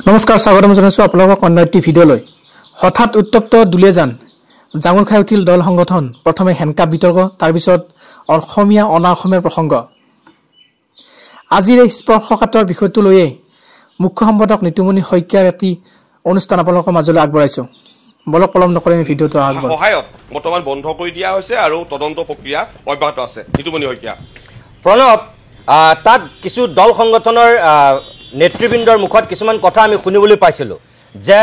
নমস্কাৰ স্বাগতম জনাইছো আপোনালোকক অন্য এটি ভিডিঅ'লৈ হঠাৎ উত্তপ্ত দুলীয়াজান জাঙুৰ খাই উঠিল দল সংগঠন প্ৰথমে হেনকা বিতৰ্ক তাৰ পিছত অসমীয়া অনাঅসমীয়াৰ প্ৰসংগ আজিৰ এই স্পৰ্শকাতৰ বিষয়টো লৈয়ে মুখ্য সম্পাদক নিতুমণি শইকীয়াৰ এটি অনুষ্ঠান আপোনালোকৰ মাজলৈ আগবঢ়াইছো বলক পলম নকৰি আমি ভিডিঅ'টো আগবঢ়াই সহায়ত বৰ্তমান বন্ধ কৰি দিয়া হৈছে আৰু তদন্ত প্ৰক্ৰিয়া অব্যাহত আছে নিতুমণি শইকীয়া প্ৰণৱ তাত কিছু দল সংগঠনৰ নেতৃবৃন্দৰ মুখত কিছুমান কথা আমি শুনিবলৈ পাইছিলোঁ যে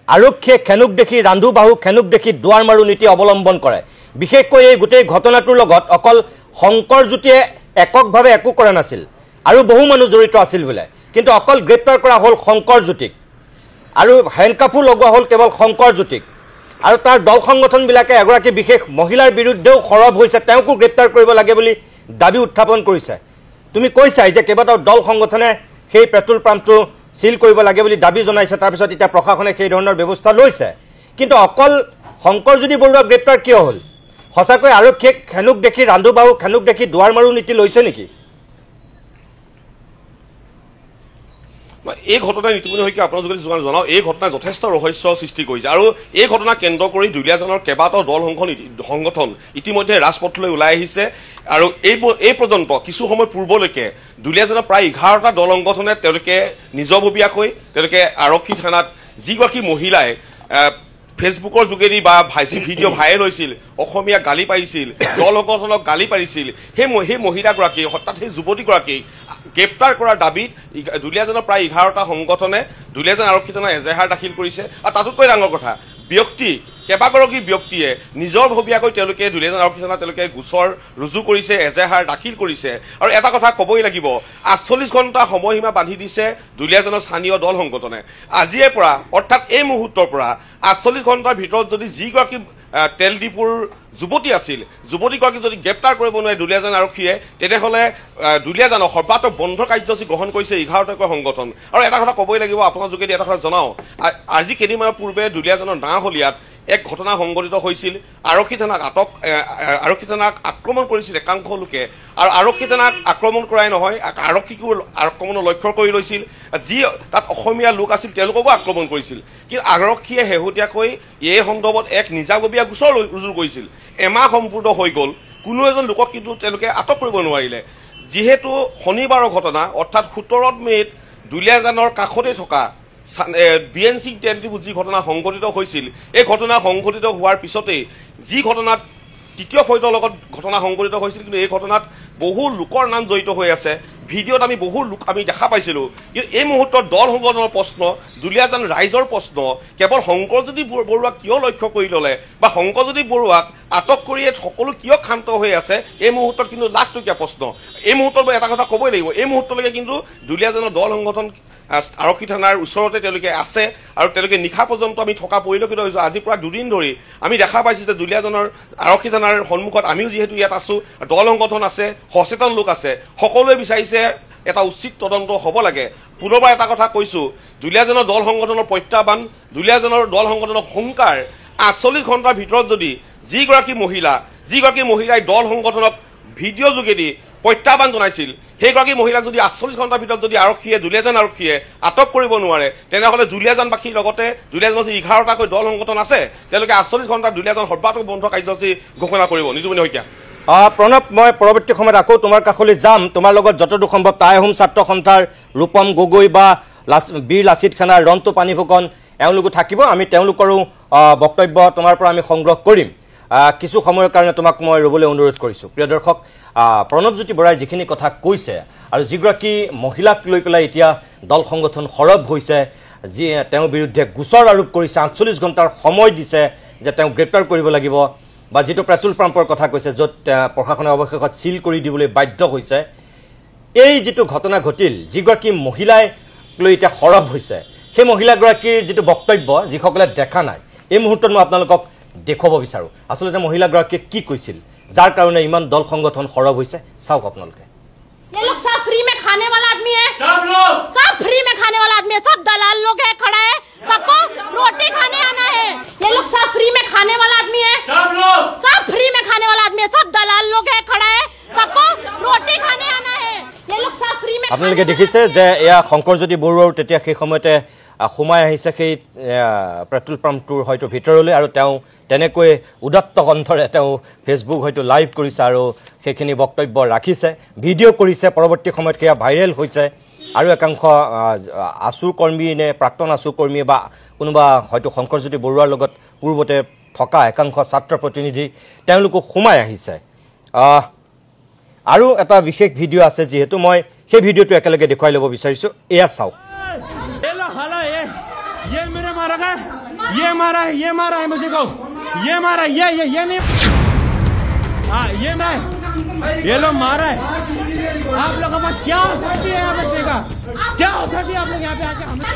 আৰক্ষীয়ে খেনুক দেখি ৰান্ধু বাহু খেনুক দেখি দুৱাৰ মাৰু নীতি অৱলম্বন কৰে বিশেষকৈ এই গোটেই ঘটনাটোৰ লগত অকল শংকৰজ্যোতিয়ে এককভাৱে একো কৰা নাছিল আৰু বহু মানুহ জড়িত আছিল বোলে কিন্তু অকল গ্ৰেপ্তাৰ কৰা হ'ল শংকৰজ্যোতিক আৰু হেণ্ডকাফো লগোৱা হ'ল কেৱল শংকৰজ্যোতিক আৰু তাৰ দল সংগঠনবিলাকে এগৰাকী বিশেষ মহিলাৰ বিৰুদ্ধেও সৰব হৈছে তেওঁকো গ্ৰেপ্তাৰ কৰিব লাগে বুলি দাবী উত্থাপন কৰিছে তুমি কৈছাই যে কেইবাটাও দল সংগঠনে সেই পেট্ৰল পাম্পটো সিল কৰিব লাগে বুলি দাবী জনাইছে তাৰ পিছত এটা প্ৰশাসনে সেই ধৰণৰ ব্যৱস্থা লৈছে কিন্তু অকল শংকৰজ্যোতি বৰুৱা গ্ৰেপ্তাৰ কিয় হ'ল সঁচাকৈ আৰক্ষীয়ে খেনুক দেখি ৰান্ধু বাহু খেনুক দেখি দুৱাৰ মাৰু নীতি লৈছে নেকি এই ঘটনাই নিতুমণি শইকীয়া আপোনাক যদি জনাওঁ এই ঘটনাই যথেষ্ট ৰহস্য সৃষ্টি কৰিছে আৰু এই ঘটনা কেন্দ্ৰ কৰি দুলীয়াজানৰ কেইবাটাও দল সংগঠন ইতিমধ্যে ৰাজপথলৈ ওলাই আহিছে আৰু এই পৰ্যন্ত কিছু সময় পূৰ্বলৈকে দুলীয়াজানৰ প্ৰায় 11টা দল সংগঠনে তেওঁলোকে নিজববীয়াকৈ তেওঁলোকে আৰক্ষী থানাত যিগৰাকী মহিলাই ফেচবুকৰ যোগেদি বা ভিডিঅ' ভাইৰেল হৈছিল অসমীয়া গালি পাৰিছিল দল সংগঠনক গালি পাৰিছিল সেই মহিলাগৰাকী হঠাৎ সেই যুৱতীগৰাকী গ্ৰেপ্তাৰ কৰাৰ দাবীত দুলীয়াজানৰ প্ৰায় 11টা সংগঠনে দুলীয়াজান আৰক্ষী থানাত এজাহাৰ দাখিল কৰিছে আৰু তাতোতকৈ ডাঙৰ কথা ব্যক্তি কেইবাগৰাকী ব্যক্তিয়ে নিজৰ ভবীয়াকৈ তেওঁলোকে দুলীয়াজান আৰক্ষী থানাত তেওঁলোকে গোচৰ ৰুজু কৰিছে এজাহাৰ দাখিল কৰিছে আৰু এটা কথা ক'বই লাগিব 48 ঘণ্টা সময়সীমা বান্ধি দিছে দুলীয়াজানৰ স্থানীয় দল সংগঠনে আজিৰে পৰা অৰ্থাৎ এই মুহূৰ্তৰ পৰা 48 ঘণ্টাৰ ভিতৰত যদি যিগৰাকী তেল ডিপুৰ যুৱতী আছিল যুৱতীগৰাকী যদি গ্ৰেপ্তাৰ কৰিব নোৱাৰে দুলীয়াজান আৰক্ষীয়ে তেনেহ'লে দুলীয়াজানৰ সৰ্বাত্মক বন্ধ কাৰ্যসূচী গ্ৰহণ কৰিছে 11টাকৈ সংগঠন আৰু এটা কথা ক'বই লাগিব আপোনাৰ যোগেদি এটা কথা জনাওঁ আজি কেইদিনমানৰ পূৰ্বে দুলীয়াজানৰ নাহলীয়াত এক ঘটনা সংঘটিত হৈছিল আৰক্ষী থানাক আক্ৰমণ কৰিছিল একাংশ লোকে আৰু আৰক্ষী থানাক আক্ৰমণ কৰাই নহয় আৰক্ষীকো আক্ৰমণৰ লক্ষ্য কৰি লৈছিল যি তাত অসমীয়া লোক আছিল তেওঁলোককো আক্ৰমণ কৰিছিল কিন্তু আৰক্ষীয়ে শেহতীয়াকৈ এই সন্দৰ্ভত এক নিজাববীয়া গোচৰ ৰুজু কৰিছিল এমাহ সম্পূৰ্ণ হৈ গ'ল কোনো এজন লোকক কিন্তু তেওঁলোকে আটক কৰিব নোৱাৰিলে যিহেতু শনিবাৰৰ ঘটনা অৰ্থাৎ 17 মে'ত দুলীয়াজানৰ কাষতে থকা বিএনসি তেল ডিপু যি ঘটনা সংঘটিত হৈছিল এই ঘটনা সংঘটিত হোৱাৰ পিছতেই যি ঘটনাত তৃতীয় ফৈদৰ লগত ঘটনা সংঘটিত হৈছিল কিন্তু এই ঘটনাত বহু লোকৰ নাম জড়িত হৈ আছে ভিডিঅ'ত আমি বহু লোক আমি দেখা পাইছিলোঁ কিন্তু এই মুহূৰ্তত দল সংগঠনৰ প্ৰশ্ন দুলীয়াজান ৰাইজৰ প্ৰশ্ন কেৱল শংকৰজ্যোতি বৰুৱাক কিয় লক্ষ্য কৰি ল'লে বা শংকৰজ্যোতি বৰুৱাক আটক কৰিয়ে সকলো কিয় ক্ষান্ত হৈ আছে এই মুহূৰ্তত কিন্তু লাখটকীয়া প্ৰশ্ন এই মুহূৰ্তত এটা কথা ক'বই লাগিব এই মুহূৰ্তলৈকে কিন্তু দুলীয়াজানৰ দল সংগঠন আৰক্ষী থানাৰ ওচৰতে তেওঁলোকে আছে আৰু তেওঁলোকে নিশা পৰ্যন্ত আমি থকা পৰিলক্ষিত হৈছোঁ আজি পৰা দুদিন ধৰি আমি দেখা পাইছোঁ যে দুলীয়াজানৰ আৰক্ষী থানাৰ সন্মুখত আমিও যিহেতু ইয়াত আছোঁ দল সংগঠন আছে সচেতন লোক আছে সকলোৱে বিচাৰিছে এটা উচিত তদন্ত হ'ব লাগে পুনৰবাৰ এটা কথা কৈছোঁ দুলীয়াজানৰ দল সংগঠনৰ প্ৰত্যাহ্বান দুলীয়াজানৰ দল সংগঠনৰ সংকাৰ 48 ঘণ্টাৰ ভিতৰত যদি যিগৰাকী মহিলাই দল সংগঠনক ভিডিঅ' যোগেদি প্ৰত্যাহ্বান জনাইছিল সেইগৰাকী মহিলাক যদি 48 ঘণ্টাৰ ভিতৰত যদি দুলীয়াজান আৰক্ষীয়ে আটক কৰিব নোৱাৰে তেনেহ'লে দুলীয়াজানবাসীৰ লগতে দুলীয়াজানৰ 11টাকৈ দল সংগঠন আছে তেওঁলোকে 48 ঘণ্টাত দুলীয়াজান সৰ্বাত্মক বন্ধ কাৰ্যসূচী ঘোষণা কৰিব নিতুমণি শইকীয়া প্ৰণৱ মই পৰৱৰ্তী সময়ত আকৌ তোমাৰ কাষলৈ যাম তোমাৰ লগত যতদূৰ সম্ভৱ টাই আহোম ছাত্ৰ সন্থাৰ ৰূপম গগৈ বা বীৰ লাচিত খানাৰ ৰন্তু পানী ফুকন এওঁলোকো থাকিব আমি তেওঁলোকৰো বক্তব্য তোমাৰ পৰা আমি সংগ্ৰহ কৰিম কিছু সময়ৰ কাৰণে তোমাক মই ৰ'বলৈ অনুৰোধ কৰিছোঁ প্ৰিয় দৰ্শক প্ৰণৱজ্যোতি বৰাই যিখিনি কথা কৈছে আৰু যিগৰাকী মহিলাক লৈ পেলাই এতিয়া দল সংগঠন সৰব হৈছে যি তেওঁৰ বিৰুদ্ধে গোচৰ আৰোপ কৰিছে 48 ঘণ্টাৰ সময় দিছে যে তেওঁক গ্ৰেপ্তাৰ কৰিব লাগিব বা যিটো পেট্ৰল পাম্পৰ কথা কৈছে য'ত প্ৰশাসনে অৱশেষত চিল কৰি দিবলৈ বাধ্য হৈছে এই যিটো ঘটনা ঘটিল যিগৰাকী মহিলাই লৈ এতিয়া সৰব হৈছে সেই মহিলাগৰাকীৰ যিটো বক্তব্য যিসকলে দেখা নাই এই মুহূৰ্তত মই আপোনালোকক দেখুৱাব বিচাৰোঁ আচলতে মহিলাগৰাকীয়ে কি কৈছিল যাৰ কাৰণে ইমান দল সংগঠন সৰব হৈছে চাওক আপোনালোকে ये लोग सब फ्री में खाने वाला आदमी है सब फ्री में खाने वाला आदमी है सब दलाल लोग है खड़ा है सबको रोटी खाने आना है ये लोग सब फ्री में खाने वाला आदमी है सब फ्री में खाने वाला आदमी है सब दलाल लोग है खड़ा है सबको रोटी खाने आना है ये लोग सब फ्री में আপোনালোকে দেখিছে যে এয়া শংকৰজ্যোতি বৰুৱাৰ তেতিয়া সেই সময়তে সোমাই আহিছে সেই পেট্ৰল পাম্পটোৰ হয়তো ভিতৰলৈ আৰু তেওঁ তেনেকৈ উদাত্ত কণ্ঠৰে তেওঁ ফেচবুক হয়তো লাইভ কৰিছে আৰু সেইখিনি বক্তব্য ৰাখিছে ভিডিঅ' কৰিছে পৰৱৰ্তী সময়ত সেয়া ভাইৰেল হৈছে আৰু একাংশ আছু কৰ্মী নে প্ৰাক্তন আছু কৰ্মী বা কোনোবা হয়তো শংকৰজ্যোতি বৰুৱাৰ লগত পূৰ্বতে থকা একাংশ ছাত্ৰ প্ৰতিনিধি তেওঁলোকো সোমাই আহিছে আৰু এটা বিশেষ ভিডিঅ' আছে যেহেতু মই সেই ভিডিঅ'টো একেলগে দেখুৱাই ল'ব বিচাৰিছোঁ এয়া চাওক ये मेरे मारा है ये मारा है मुझे को ये मारा ये नहीं हाँ ये नहीं ये लोग मारा है आप लोगों के पास क्या ऑथोरिटी है यहाँ बच्चे का क्या ऑथोरिटी आप लोग यहाँ पे आके हमें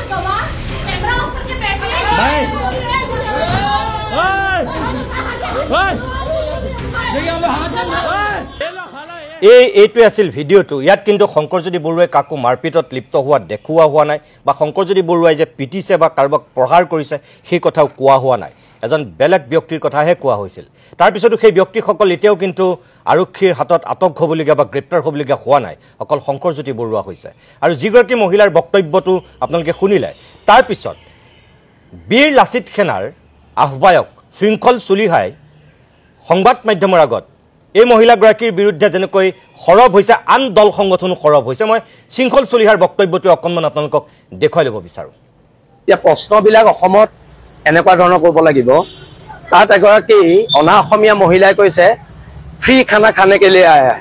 এইটোৱে আছিল ভিডিঅ'টো ইয়াত কিন্তু শংকৰজ্যোতি বৰুৱাই কাকো মাৰপিটত লিপ্ত হোৱা দেখুওৱা হোৱা নাই বা শংকৰজ্যোতি বৰুৱাই যে পিটিছে বা কাৰোবাক প্ৰহাৰ কৰিছে সেই কথাও কোৱা হোৱা নাই এজন বেলেগ ব্যক্তিৰ কথাহে কোৱা হৈছিল তাৰপিছতো সেই ব্যক্তিসকল এতিয়াও কিন্তু আৰক্ষীৰ হাতত আটক হ'বলগীয়া বা গ্ৰেপ্তাৰ হ'বলগীয়া হোৱা নাই অকল শংকৰজ্যোতি বৰুৱা হৈছে আৰু যিগৰাকী মহিলাৰ বক্তব্যটো আপোনালোকে শুনিলে তাৰপিছত বীৰ লাচিত সেনাৰ আহ্বায়ক শৃংখল চুলিহাই সংবাদ মাধ্যমৰ আগত এই মহিলাগৰাকীৰ বিৰুদ্ধে যেনেকৈ সৰব হৈছে আন দল সংগঠনো সৰব হৈছে মই শৃংখল চলিহাৰ বক্তব্যটো অকণমান আপোনালোকক দেখুৱাই ল'ব বিচাৰোঁ এতিয়া প্ৰশ্নবিলাক অসমত এনেকুৱা ধৰণৰ কৰিব লাগিব তাত এগৰাকী অনা অসমীয়া মহিলাই কৈছে ফ্ৰী খানা খানে কেলে আহে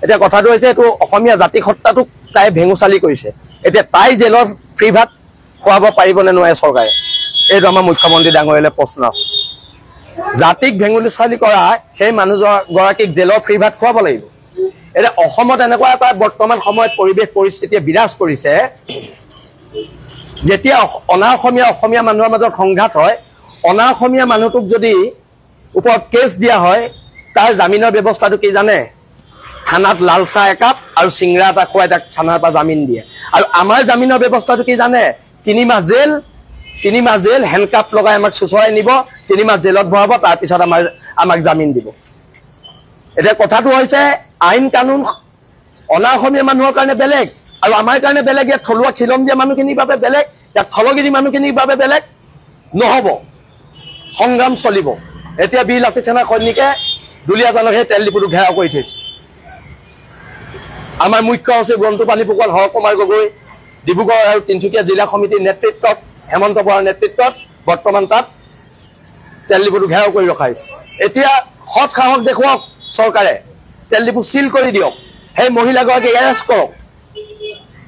এতিয়া কথাটো হৈছে এইটো অসমীয়া জাতি সত্তাটোক তাই ভেঙুচালি কৰিছে এতিয়া তাই জেলৰ ফ্ৰী ভাত খুৱাব পাৰিবনে নোৱাৰে চৰকাৰে এইটো আমাৰ মুখ্যমন্ত্ৰী ডাঙৰীয়ালে প্ৰশ্ন আছে জাতিক ভেঙুচালি কৰা সেই মানুহগৰাকীক জেলৰ ফ্ৰী ভাত খুৱাব লাগিব এতিয়া অসমত এনেকুৱা এটা বৰ্তমান সময়ত পৰিৱেশ পৰিস্থিতিয়ে বিৰাজ কৰিছে যেতিয়া অনা অসমীয়া মানুহৰ মাজত সংঘাত হয় অনা অসমীয়া মানুহটোক যদি ওপৰত কেছ দিয়া হয় তাৰ জামিনৰ ব্যৱস্থাটো কি জানে থানাত লাল চাহ একাপ আৰু চিংৰা এটা খুৱাই তাক থানাৰ পৰা জামিন দিয়ে আৰু আমাৰ জামিনৰ ব্যৱস্থাটো কি জানে 3 মাহ জেল হেণ্ডকাপ লগাই আমাক চুচৰাই নিব 3 মাহ জেলত ভৰাব তাৰপিছত আমাক জামিন দিব এতিয়া কথাটো হৈছে আইন কানুন অনা অসমীয়া মানুহৰ কাৰণে বেলেগ আৰু আমাৰ কাৰণে বেলেগ ইয়াত থলুৱা খিলঞ্জীয়া মানুহখিনিৰ বাবে বেলেগ ইয়াত থলগিৰি মানুহখিনিৰ বাবে বেলেগ নহ'ব সংগ্ৰাম চলিব এতিয়া বীৰ লাচিত সেনা সৈনিকে দুলীয়াজানৰ সেই তেল ডিপুটো ঘেৰাও কৰি থৈছে আমাৰ মুখ্য সচিব গন্তু পানী ফুকন হৰ কুমাৰ গগৈ ডিব্ৰুগড় আৰু তিনিচুকীয়া জিলা সমিতিৰ নেতৃত্বত হেমন্ত বৰাৰ নেতৃত্বত বৰ্তমান তাত তেল ডিপুটো ঘেৰাও কৰি ৰখা হৈছে এতিয়া সৎ সাহস দেখুৱাওক চৰকাৰে তেল ডিপু চিল কৰি দিয়ক সেই মহিলাগৰাকী এৰেষ্ট কৰক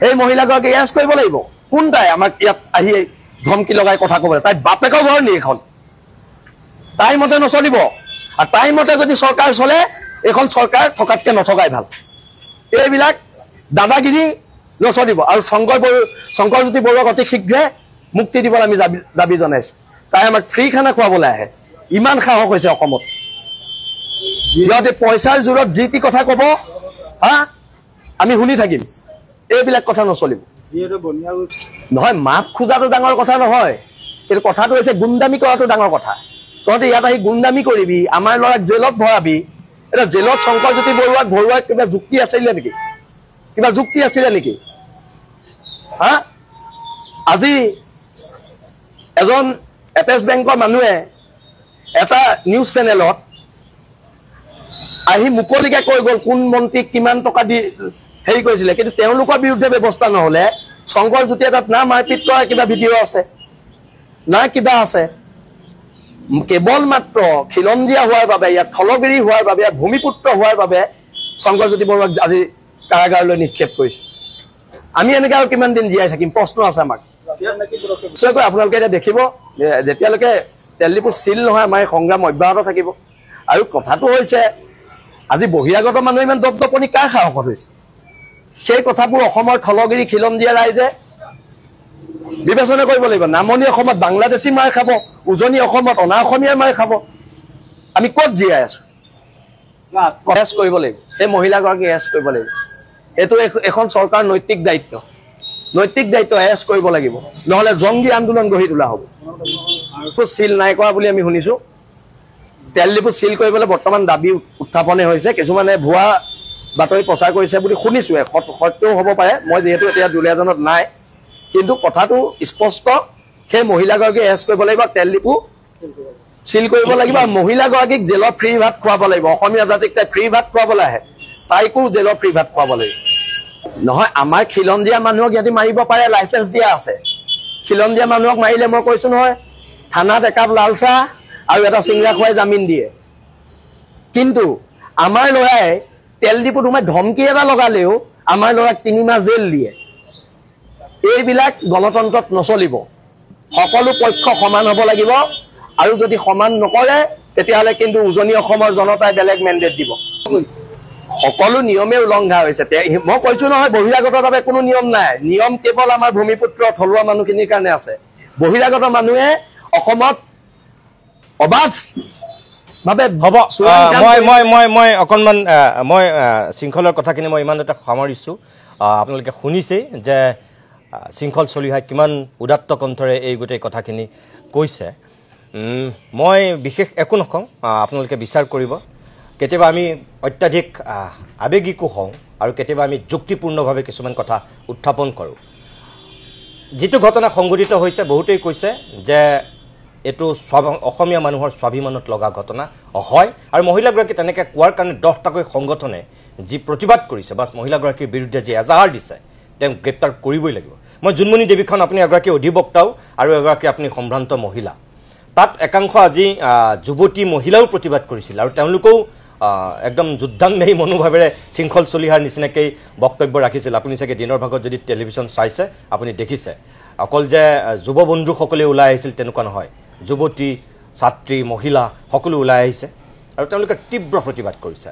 সেই মহিলাগৰাকী এৰেষ্ট কৰিব লাগিব কোন তাই আমাক ইয়াত আহি ধমকি লগাই কথা ক'বলৈ তাই বাপেকৰ ঘৰ নি এখন তাই মতে নচলিব আৰু তাই মতে যদি চৰকাৰ চলে এইখন চৰকাৰ থকাতকৈ নথকাই ভাল এইবিলাক দাদাগিৰি নচলিব আৰু শংকৰজ্যোতি বৰুৱাক অতি শীঘ্ৰে মুক্তি দিবলৈ আমি দাবী জনাইছোঁ তাই আমাক ফ্ৰী খানা খুৱাবলৈ আহে ইমান সাহস হৈছে অসমত সিহঁতে পইচাৰ জোৰত যি টি কথা ক'ব হা আমি শুনি থাকিম এইবিলাক কথা নচলিব নহয় মাত খোজাটো ডাঙৰ কথা নহয় কিন্তু কথাটো হৈছে গুণ্ডামি কৰাটো ডাঙৰ কথা তহঁতে ইয়াত আহি গুণ্ডামি কৰিবি আমাৰ ল'ৰাক জেলত ভৰাবি এতিয়া জেলত শংকৰজ্যোতি বৰুৱাক ভৰোৱাৰ কিবা যুক্তি আছিলে নেকি হা আজি এজন এপেছ বেংকৰ মানুহে এটা নিউজ চেনেলত আহি মুকলিকে কৈ গ'ল কোন মন্ত্ৰীক কিমান টকা দি হেৰি কৰিছিলে কিন্তু তেওঁলোকৰ বিৰুদ্ধে ব্যৱস্থা নহ'লে শংকৰজ্যোতিয়ে তাত না মাৰপিট কৰা কিবা ভিডিঅ' আছে না কিবা আছে কেৱল মাত্ৰ খিলঞ্জীয়া হোৱাৰ বাবে ইয়াত থলগিৰি হোৱাৰ বাবে ইয়াত ভূমিপুত্ৰ হোৱাৰ বাবে শংকৰজ্যোতি বৰুৱাক আজি কাৰাগাৰলৈ নিক্ষেপ কৰিছে আমি এনেকৈ আৰু কিমান দিন জীয়াই থাকিম প্ৰশ্ন আছে আমাক নিশ্চয়কৈ আপোনালোকে এতিয়া দেখিব যেতিয়ালৈকে তেল ডিপু চিল নহয় আমাৰ সংগ্ৰাম অব্যাহত থাকিব আৰু কথাটো হৈছে আজি বহিৰাগত মানুহ ইমান দপদপনি কাৰ সাহসত হৈছে সেই কথাবোৰ অসমৰ থলগিৰি খিলঞ্জীয়া ৰাইজে বিবেচনা কৰিব লাগিব নামনি অসমত বাংলাদেশী মাৰ খাব উজনি অসমত অনা অসমীয়াৰ মাৰ খাব আমি ক'ত জীয়াই আছো এৰেষ্ট কৰিব লাগিব এই মহিলাগৰাকীক এৰেষ্ট কৰিব লাগিব এইটো এখন চৰকাৰ নৈতিক দায়িত্ব এৰেষ্ট কৰিব লাগিব নহ'লে জংগী আন্দোলন গঢ়ি তোলা হ'ব চিল নাই কৰা বুলি আমি শুনিছোঁ তেল ডিপু চিল কৰিবলৈ বৰ্তমান দাবী উত্থাপনে হৈছে কিছুমানে ভুৱা বাতৰি প্ৰচাৰ কৰিছে বুলি শুনিছোঁ সত্যও হ'ব পাৰে মই যিহেতু এতিয়া দুলীয়াজানত নাই কিন্তু কথাটো স্পষ্ট সেই মহিলাগৰাকীক এৰেষ্ট কৰিব লাগিব তেল ডিপু সিল কৰিব লাগিব মহিলাগৰাকীক জেলত ফ্ৰী ভাত খুৱাব লাগিব অসমীয়া জাতিক তাই ফ্ৰী ভাত খুৱাবলৈ আহে তাইকো জেলত ফ্ৰী ভাত খুৱাব লাগিব নহয় আমাৰ খিলন দিয়া মানুহক ইয়াতে মাৰিব পাৰে লাইসেন্স দিয়া আছে খিলন দিয়া মানুহক মাৰিলে মই কৈছো নহয় থানাত একাপ লাল চাহ আৰু এটা সিংৰা খুৱাই জামিন দিয়ে কিন্তু আমাৰ লৰাই তেল ডিপু তোমাৰ ধমকি এটা লগালেও আমাৰ লৰাক 3 মাহ জেল দিয়ে এইবিলাক গণতন্ত্ৰত নচলিব সকলো পক্ষ সমান হ'ব লাগিব আৰু যদি সমান নকৰে তেতিয়াহলে কিন্তু উজনি অসমৰ জনতাই বেলেগ মেন্ডেট দিব সকলো নিয়মে উলংঘা হৈছে মই কৈছো নহয় বহিৰাগতভাৱে কোনো নিয়ম নাই নিয়ম কেৱল আমাৰ ভূমিপুত্ৰ থলুৱা মানুহখিনিৰ কাৰণে আছে বহিৰাগত মানুহে অসমত অবাধ ভাবে হ'ব মই অকণমান মই শৃংখলৰ কথাখিনি মই ইমান এটা সামৰিছো আপোনালোকে শুনিছে যে শৃংখল চলিহাই কিমান উদাত্ত কণ্ঠৰে এই গোটেই কথাখিনি কৈছে মই বিশেষ একো নকওঁ আপোনালোকে বিচাৰ কৰিব কেতিয়াবা আমি অত্যাধিক আবেগিকো হওঁ আৰু কেতিয়াবা আমি যুক্তিপূৰ্ণভাৱে কিছুমান কথা উত্থাপন কৰোঁ যিটো ঘটনা সংঘটিত হৈছে বহুতেই কৈছে যে এটো অসমীয়া মানুহৰ স্বাভিমানত লগা ঘটনা হয় আৰু মহিলাগৰাকী তেনেকৈ কোৱাৰ কাৰণে 10টাকৈ সংগঠনে যি প্ৰতিবাদ কৰিছে বাছ মহিলাগৰাকীৰ বিৰুদ্ধে যি এজাহাৰ দিছে তেওঁ গ্ৰেপ্তাৰ কৰিবই লাগিব মই জুনমণি দেৱীখন আপুনি এগৰাকী অধিবক্তাও আৰু এগৰাকী আপুনি সম্ভ্ৰান্ত মহিলা তাত একাংশ আজি যুৱতী মহিলাও প্ৰতিবাদ কৰিছিল আৰু তেওঁলোকেও একদম যুদ্ধাংদেহী মনোভাৱেৰে শৃংখল চলিহাৰ নিচিনাকৈ বক্তব্য ৰাখিছিল আপুনি চাগে দিনৰ ভাগত যদি টেলিভিশ্যন চাইছে আপুনি দেখিছে অকল যে যুৱ বন্ধুসকলে ওলাই আহিছিল তেনেকুৱা নহয় যুৱতী ছাত্ৰী মহিলা সকলো ওলাই আহিছে আৰু তেওঁলোকে তীব্ৰ প্ৰতিবাদ কৰিছে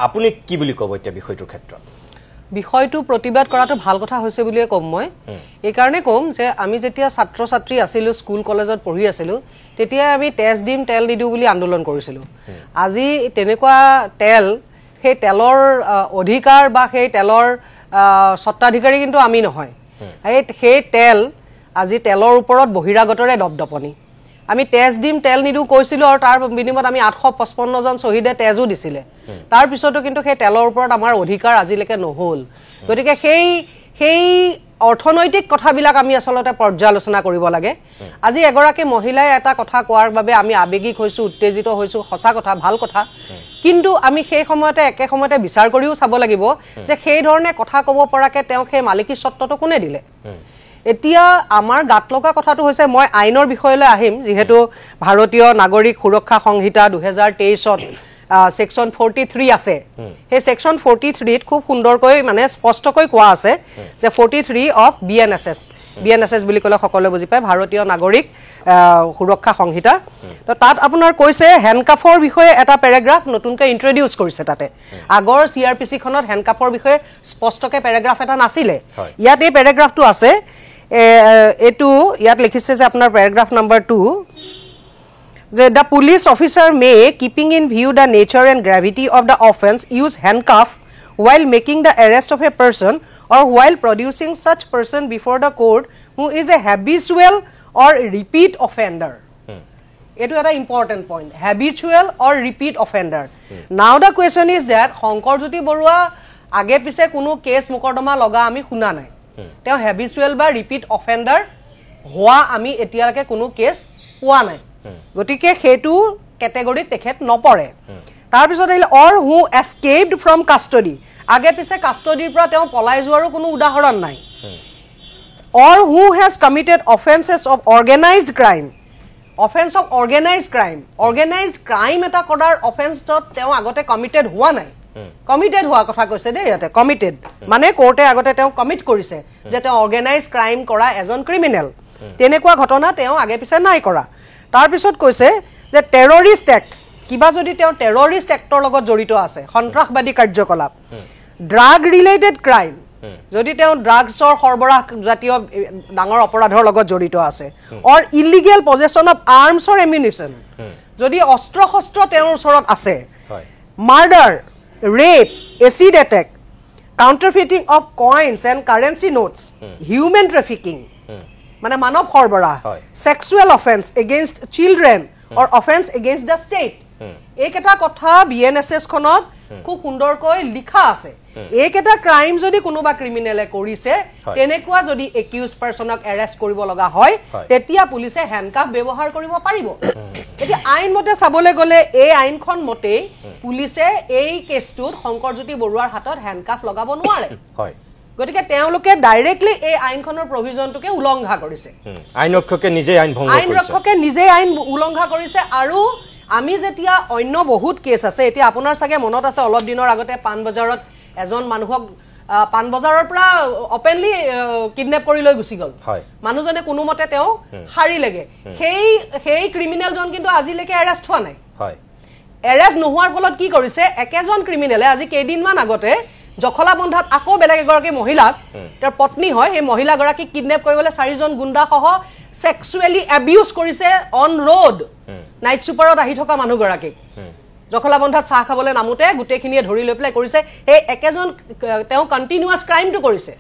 আপুনি কি বুলি ক'ব এতিয়া বিষয়টোৰ ক্ষেত্ৰত বিষয়টো প্ৰতিবাদ কৰাটো ভাল কথা হৈছে বুলিয়ে ক'ম মই এই কাৰণে ক'ম যে আমি যেতিয়া ছাত্ৰ ছাত্ৰী আছিলোঁ স্কুল কলেজত পঢ়ি আছিলোঁ তেতিয়া আমি তেজ দিম তেল নিদিওঁ বুলি আন্দোলন কৰিছিলোঁ আজি তেনেকুৱা তেল সেই তেলৰ অধিকাৰ বা সেই তেলৰ স্বত্বাধিকাৰী কিন্তু আমি নহয় সেই তেল আজি তেলৰ ওপৰত বহিৰাগতৰে দপদপনি আমি তেজ দিম তেল নিদিওঁ কৈছিলোঁ আৰু তাৰ বিনিময়ত আমি 855 জন শ্বহীদে তেজো দিছিলে তাৰ পিছতো কিন্তু সেই তেলৰ ওপৰত আমাৰ অধিকাৰ আজিলৈকে নহ'ল গতিকে সেই অৰ্থনৈতিক কথাবিলাক আমি আচলতে পৰ্যালোচনা কৰিব লাগে আজি এগৰাকী মহিলাই এটা কথা কোৱাৰ বাবে আমি আবেগিক হৈছোঁ উত্তেজিত হৈছোঁ সঁচা কথা ভাল কথা কিন্তু আমি সেই সময়তে একে সময়তে বিচাৰ কৰিও চাব লাগিব যে সেই ধৰণে কথা ক'ব পৰাকৈ তেওঁক সেই মালিকী স্বত্বটো কোনে দিলে এতিয়া আমাৰ গাত লগা কথাটো হৈছে মই আইনৰ বিষয়লৈ আহিম যেহেতু ভাৰতীয় নাগৰিক সুৰক্ষা সংহিতা 2023ত সেকশন 43 আছে সেই সেকশন 43ত খুব সুন্দৰকৈ মানে স্পষ্টকৈ কোৱা আছে যে 43 অফ বিএনএছএছ বুলি ক'লে সকলোৱে বুজি পায় ভাৰতীয় নাগৰিক সুৰক্ষা সংহিতা তো তাত আপোনাৰ কৈছে হেণ্ডকাফৰ বিষয়ে এটা পেৰাগ্ৰাফ নতুনকৈ ইন্ট্ৰোডিউস কৰিছে তাতে আগৰ সিআৰপিসি খনত হেণ্ডকাফৰ বিষয়ে স্পষ্টকৈ পেৰাগ্ৰাফ এটা নাছিলে ইয়াত এই পেৰাগ্ৰাফটো আছে এটো ইয়াত লিখিছে যে আপোনাৰ paragraph number 2 the police officer may, keeping in view the nature and gravity of the offence, use handcuff while making the arrest of a person or while producing such person before the court who is a habitual or repeat offender. It is an important point. Habitual or repeat offender. Now the question is that Shonkorjyoti Barua age pise kono case mokodama loga ami shuna nai. Teo habitual ba repeat offender hoa ami etialake kono case poa nai. গতিকে হেতু ক্যাটেগৰি তেখেত নপৰে তাৰ পিছত অৰ হু এস্কেপড from custody আগে পিছে কাষ্টডিৰ পৰা তেওঁ পলাই যোৱাৰো কোনো উদাহৰণ নাই or who has committed offences of organized crime offence of organized crime এটা কৰাৰ অফেন্সত তেওঁ আগতে কমিটেড হোৱা নাই কমিটেড হোৱা কথা কৈছে দে ইয়াতে কমিটেড মানে কোৰ্টে আগতে তেওঁ কমিট কৰিছে যে তেওঁ অৰ্গেনাইজড ক্ৰাইম কৰা এজন ক্ৰিমিনেল তেনেকুৱা ঘটনা তেওঁ আগে পিছে নাই কৰা তাৰ পিছত কৈছে যে টেৰৰিষ্ট এক্ট কিবা যদি তেওঁ টেৰৰিষ্ট এক্টৰ লগত জড়িত আছে সন্ত্ৰাসবাদী কাৰ্যকলাপ ড্ৰাগ ৰিলেটেড ক্ৰাইম যদি তেওঁ ড্ৰাগছৰ সৰবৰাহ জাতীয় ডাঙৰ অপৰাধৰ লগত জড়িত আছে or illegal possession of arms or ammunition যদি অস্ত্ৰ শস্ত্ৰ তেওঁৰ ওচৰত আছে murder rape acid attack counterfeiting of coins and currency notes human trafficking মানে মানৱ সৰবৰাহ sexual offence against children or offence against the state এইকেইটা কথা BNSS খনত খুব সুন্দৰকৈ লিখা আছে এইকেইটা ক্ৰাইম যদি কোনোবা ক্ৰিমিনেলে কৰিছে তেনেকুৱা যদি একিউজ পাৰ্সনক এৰেষ্ট কৰিব লগা হয় তেতিয়া পুলিচে হ্যান্ডকাফ ব্যৱহাৰ কৰিব পাৰিব এতিয়া আইন মতে চাবলৈ গলে এই আইনখন মতে পুলিচে এই কেছটোত শংকৰজ্যোতি বৰুৱাৰ হাতত হ্যান্ডকাফ লগাব নোৱাৰে হয় গতিকে তেওঁলোকে ডাইৰেক্টলি এই আইনখনৰ প্ৰভিজনটোকে উলংঘা কৰিছে আইনৰক্ষকে নিজে আইন ভংগ কৰিছে আইনৰক্ষকে নিজে আইন উলংঘা কৰিছে আৰু আমি যেতিয়া অন্য বহুত কেছ আছে এতিয়া আপোনাৰ সাগে মনত আছে অলপ দিনৰ আগতে পানবজাৰত এজন মানুহক পানবজাৰৰ পৰা ওপেনলি কিডন্যাপ কৰি লৈ গুছি গল মানুহজনে কোনোমতে তেওঁ হাৰি লাগে সেই ক্ৰিমিনেল জন কিন্তু আজিলৈকে এৰেষ্ট হোৱা নাই এৰেষ্ট নোহোৱাৰ ফলত কি কৰিছে একেজন ক্ৰিমিনেলে আজি কেইদিনমান আগতে জখলা বন্ধাত আকৌ বেলেগ এগৰাকী মহিলাক তেওঁৰ পত্নী হয় সেই মহিলাগৰাকী কিডন্যাপ কৰিবলৈ 4 জন গুণ্ডা সহ সেক্সুৱেলি অ্যাবিউজ কৰিছে অন ৰোড নাইট সুপাৰত আহি থকা মানুহগৰাকীক জখলা বন্ধাত চাহ খাবলৈ নামুতে গুটেখিনিয়ে ধৰি লৈ প্লে কৰিছে এই একেজন তেওঁ কন্টিনিউয়াস ক্ৰাইমটো কৰিছে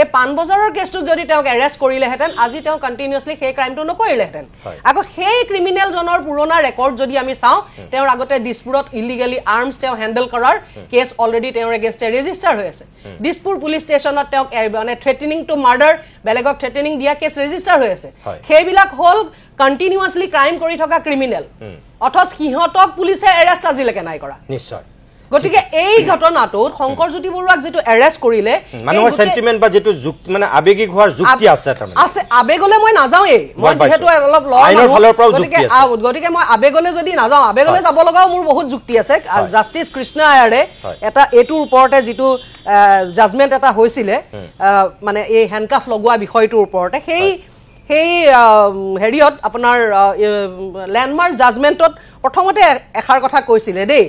এই পানবজাৰৰ কেছটো যদি তেওঁক এৰেষ্ট কৰিলেহেতেন আজি তেওঁ কন্টিনিউয়াসলি সেই ক্ৰাইমটো নকৰিলেহেতেন আকৌ সেই ক্ৰিমিনেল জনৰ পুৰণা ৰেকৰ্ড যদি আমি চাওঁ তেওঁৰ আগতে দিছপুৰত ইলিগেলি আৰ্মছ তেওঁ হ্যান্ডল কৰাৰ কেছ অলৰেডি তেওঁৰ এগেইনষ্টে ৰেজিষ্টাৰ হৈ আছে দিছপুৰ পুলিচ ষ্টেচনত তেওঁক মানে থ্ৰেটেনিং টু মাৰ্ডাৰ বেলেগক থ্ৰেটেনিং দিয়া কেছ ৰেজিষ্টাৰ হৈ আছে সেইবিলাক হল কন্টিনিউয়াসলি ক্ৰাইম কৰি থকা ক্ৰিমিনেল অথচ সিহঁতক পুলিচে এৰেষ্ট আজিলৈকে নাই কৰা নিশ্চয় গতিকে এই ঘটনাটোত শংকৰজ্যোতি বৰুৱাক যেটো এৰেষ্ট কৰিলে মানুহৰ সেন্টিমেন্ট বা যেটো যুক্তি মানে আবেগিক হোৱাৰ যুক্তি আছে তাৰমানে আছে আবেগলে মই নাযাওঁই মই যেহেতু অলপ ল আইনৰ ফালৰ পৰাও যুক্তি আছে গতিকে মই আবেগলে যদি নাযাওঁ আবেগলে যাব লগাও মোৰ বহুত যুক্তি আছে জাস্টিস কৃষ্ণ আয়াৰে এটা এটোৰ ওপৰতে যেটো জাজমেন্ট এটা হৈছিলে মানে এই হ্যান্ডকাফ লগোৱা বিষয়টোৰ ওপৰতে সেই হেৰিয়ত আপোনাৰ ল্যান্ডমাৰ্ক জাজমেন্টত প্ৰথমতে এখাৰ কথা কৈছিলে দেই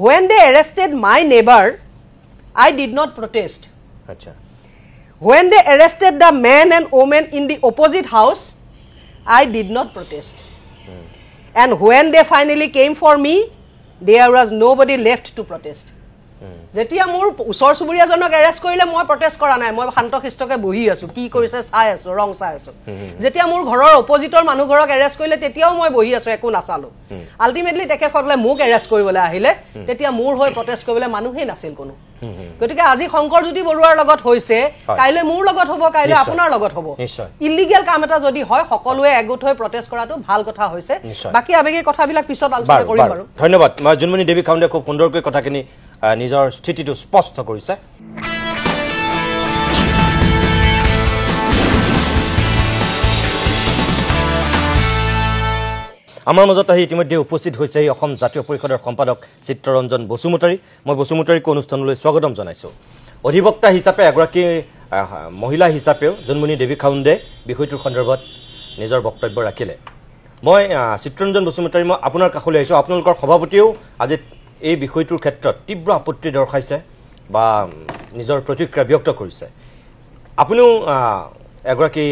when they arrested my neighbor I did not protest আচ্ছা when they arrested the man and woman in the opposite house I did not protest and when they finally came for me there was nobody left to protest যেতিয়া মোৰ উছৰ সুবুৰীয়াজনক arrest কৰিলে মই protest কৰা নাই মই শান্তশিষ্টকে বহি আছো কি কৰিছে চাই আছো ৰং চাই আছো যেতিয়া মোৰ ঘৰৰ অপজিটৰ মানুহ ঘৰক এৰেষ্ট কৰিলে তেতিয়াও মই বহি আছো একো নাচালো আলটিমেটলি তেখেতসকলে মোক এৰেষ্ট কৰিবলৈ আহিলে তেতিয়া মোৰ হৈ প্ৰটেষ্ট কৰিবলৈ মানুহেই নাছিল কোনো গতিকে আজি শংকৰজ্যোতি বৰুৱাৰ লগত হৈছে কাইলে মোৰ লগত হ'ব কাইলে আপোনাৰ লগত হ'ব ইলিগেল কাম এটা যদি হয় সকলোৱে একগোট হৈ প্ৰটেষ্ট কৰাটো ভাল কথা হৈছে বাকি আবেগিক কথাবিলাক পিছত আলোচনা কৰিম বাৰু ধন্যবাদ মই জুনমণি দেৱী খাউণ্ডে খুব সুন্দৰকৈ কথাখিনি নিজৰ স্থিতিটো স্পষ্ট কৰিছে আমাৰ মাজত আহি ইতিমধ্যে উপস্থিত হৈছে এই অসম জাতীয় পৰিষদৰ সম্পাদক চিত্ৰৰঞ্জন বসুমতাৰী মই বসুমতাৰীক অনুষ্ঠানলৈ স্বাগতম জনাইছো অধিবক্তা হিচাপে এগৰাকী মহিলা হিচাপেও জুনমণি দেৱী খাউণ্ডে বিষয়টোৰ সন্দৰ্ভত নিজৰ বক্তব্য ৰাখিলে মই চিত্ৰৰঞ্জন বসুমতাৰী মই আপোনাৰ কাষলৈ আহিছো আপোনালোকৰ সভাপতিও আজি এই বিষয়টোৰ ক্ষেত্ৰত তীব্ৰ আপত্তি দৰ্শাইছে বা নিজৰ প্ৰতিক্ৰিয়া ব্যক্ত কৰিছে আপুনিও এগৰাকী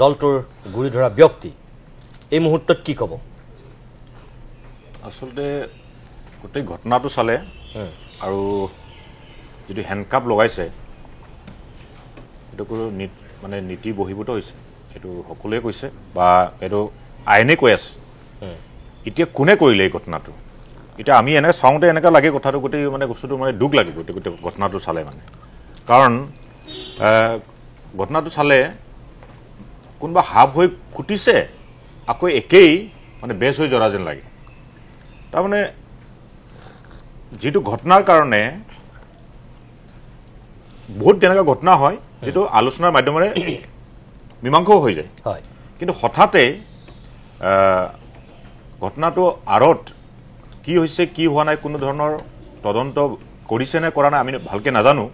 দলটোৰ গুৰি ধৰা ব্যক্তি এই মুহূৰ্তত কি ক'ব আসলতে গোটেই ঘটনাটো চালে আৰু যদি হ্যান্ডকাপ লগাইছে এটো মানে নীতি বহিভূত হৈছে এটো সকলোৱে কৈছে বা এটো আইনে কৈ আছে এতিয়া কোনে কৰিলে এই ঘটনাটো এটা আমি এনে চাওঁতে এনেকা লাগে কথাটো গোটেই মানে বস্তুটো মানে দুখ লাগে গোটেই ঘটনাটো চালে মানে কাৰণ ঘটনাটো চালে কোনবা হাব হৈ কুটিছে আকৌ একেই মানে বেছ হৈ জৰা যেন লাগে তাৰমানে যেটো ঘটনাৰ কাৰণে বহুত তেনেকা ঘটনা হয় যেটো আলোচনাৰ মাধ্যমেৰে মীমাংসা হৈ যায় কিন্তু হঠাতে ঘটনাটো আৰত কি হৈছে কি হোৱা নাই কোনো ধৰণৰ তদন্ত কৰিছে নে কৰা নাই আমি ভালকে নাজানো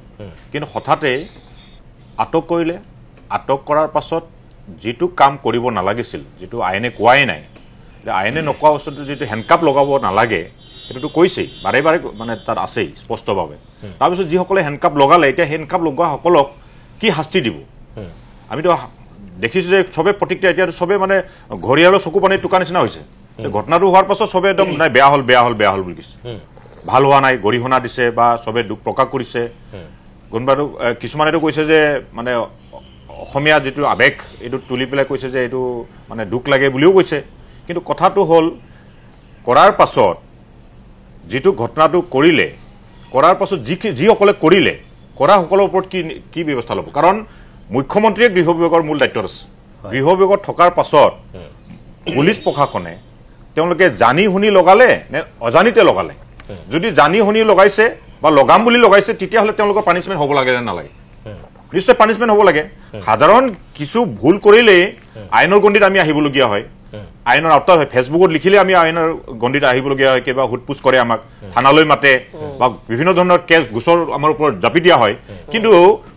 কিন্তু হঠাতে আটক কৰিলে আটক কৰাৰ পাছত যেটো কাম কৰিব নালাগিছিল যেটো আইনে কোৱাই নাই আইনে নকোৱা বস্তুটো যেটো হ্যান্ডকাপ লগাব নালাগে এটোটো কৈছে বাৰে বাৰে মানে তাত আছে স্পষ্টভাৱে তাৰপিছত যিসকলে হ্যান্ডকাপ লগালে এতিয়া হ্যান্ডকাপ লগোৱা সকলক কি শাস্তি দিব আমিতো দেখিছো যে সবে প্ৰতিক্ৰিয়া এতিয়া সবে মানে ঘৰিয়ালৰ চকু পানী টুকা নিচিনা হৈছে ঘটনাটো হোৱাৰ পাছত সবে একদম নাই বেয়া হল বুলি কৈছে ভাল হোৱা নাই গৰিহণা দিছে বা সবে দুখ প্ৰকাশ কৰিছে কোনবাটো কিছুমানেতো কৈছে যে মানে অসমীয়া যেটো আবেগ এটো তুলি পেলাই কৈছে যে এটো মানে দুখ লাগে বুলিও কৈছে কিন্তু কথাটো হল কৰাৰ পাছত যিটো ঘটনাটো কৰিলে কৰাৰ পাছত যিসকলে কৰিলে কৰাসকলৰ ওপৰত কি ব্যৱস্থা ল'ব কাৰণ মুখ্যমন্ত্ৰীয়ে গৃহ বিভাগৰ মূল দায়িত্বত আছে গৃহ বিভাগত থকাৰ পাছত পুলিচ প্ৰশাসনে তেওঁলোকে জানি শুনি লগালে নে অজানিতে লগালে যদি জানি শুনি লগাইছে বা লগাম বুলি লগাইছে তেতিয়াহ'লে তেওঁলোকৰ পানিছমেণ্ট হ'ব লাগে নে নালাগে নিশ্চয় পানিছমেণ্ট হ'ব লাগে সাধাৰণ কিছু ভুল কৰিলেই আইনৰ গণ্ডিত আমি আহিবলগীয়া হয় আইনৰ আওতাত হয় ফেচবুকত লিখিলে আমি আইনৰ গণ্ডিত আহিবলগীয়া হয় কিবা হুটপুচ কৰে আমাক থানালৈ মাতে বা বিভিন্ন ধৰণৰ কেছ গোচৰ আমাৰ ওপৰত জাপি দিয়া হয় কিন্তু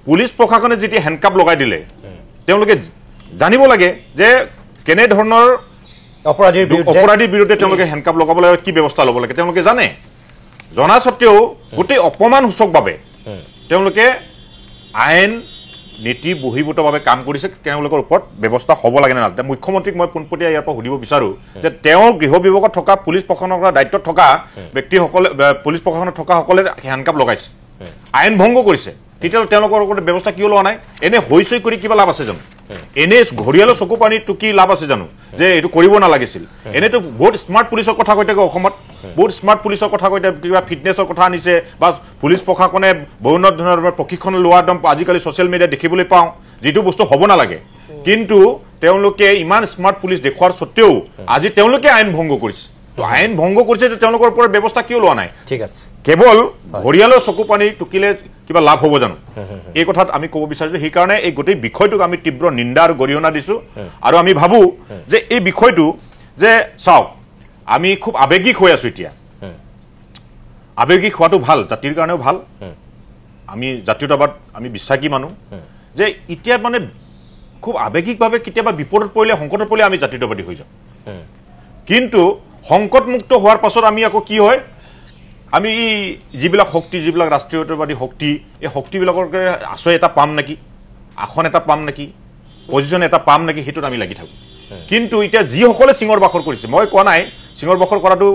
পুলিচ প্ৰশাসনে যেতিয়া হেণ্ডকাপ লগাই দিলে তেওঁলোকে জানিব লাগে যে কেনে ধৰণৰ অপৰাধীৰ বিৰুদ্ধে তেওঁলোকে হেণ্ডকাপ লগাব লাগে কি ব্যৱস্থা ল'ব লাগে তেওঁলোকে জানে জনা স্বত্তেও গোটেই অপমানসূচকভাৱে তেওঁলোকে আইন নীতি বহিৰ্ভূতভাৱে কাম কৰিছে তেওঁলোকৰ ওপৰত ব্যৱস্থা হ'ব লাগে নে নালাগে মুখ্যমন্ত্ৰীক মই পোনপটীয়া ইয়াৰ পৰা সুধিব বিচাৰোঁ যে তেওঁ গৃহ বিভাগত থকা পুলিচ প্ৰশাসনৰ দায়িত্বত থকা ব্যক্তিসকলে পুলিচ প্ৰশাসনত থকাসকলে হেণ্ডকাপ লগাইছে আইন ভংগ কৰিছে তেতিয়াহ'লে তেওঁলোকৰ ওপৰত ব্যৱস্থা কিয় লোৱা নাই এনে হৈ চৈ কৰি কিবা লাভ আছে জানো এনে ঘৰিয়ালৰ চকু পানী টুকি লাভ আছে জানো যে এইটো কৰিব নালাগিছিল এনেতো বহুত স্মাৰ্ট পুলিচৰ কথা কৈ থাকে অসমত বহুত স্মাৰ্ট পুলিচৰ কথা কৈ কিবা ফিটনেছৰ কথা আনিছে বা পুলিচ প্ৰশাসনে বিভিন্ন ধৰণৰ প্ৰশিক্ষণ লোৱা একদম আজিকালি ছ'চিয়েল মিডিয়াত দেখিবলৈ পাওঁ যিটো বস্তু হ'ব নালাগে কিন্তু তেওঁলোকে ইমান স্মাৰ্ট পুলিচ দেখুৱাৰ স্বত্তেও আজি তেওঁলোকে আইন ভংগ কৰিছে তো আইন ভংগ কৰিছে তেওঁলোকৰ ওপৰত ব্যৱস্থা কিয় লোৱা নাই ঠিক আছে কেৱল ঘৰিয়ালৰ চকু পানী টুকিলে কিবা লাভ হ'ব জানো এই কথাত আমি ক'ব বিচাৰিছোঁ সেইকাৰণে এই গোটেই বিষয়টোক আমি তীব্ৰ নিন্দা আৰু গৰিহণা দিছোঁ আৰু আমি ভাবোঁ যে এই বিষয়টো যে চাওক আমি খুব আৱেগিক হৈ আছোঁ এতিয়া আৱেগিক হোৱাটো ভাল জাতিৰ কাৰণেও ভাল আমি জাতীয়তাবাদ আমি বিশ্বাসী মানুহ যে এতিয়া মানে খুব আৱেগিকভাৱে কেতিয়াবা বিপদত পৰিলে সংকটত পৰিলে আমি জাতীয়তাবাদী হৈ যাওঁ কিন্তু সংকটমুক্ত হোৱাৰ পাছত আমি আকৌ কি হয় আমি যিবিলাক শক্তি যিবিলাক ৰাষ্ট্ৰীয়তাবাদী শক্তি এই শক্তিবিলাকৰ আশ্ৰয় এটা পাম নেকি আসন এটা পাম নেকি পজিশ্যন এটা পাম নেকি সেইটোত আমি লাগি থাকোঁ কিন্তু এতিয়া যিসকলে চিঙৰ বাখৰ কৰিছে মই কোৱা নাই চিঙৰ বাখৰ কৰাটো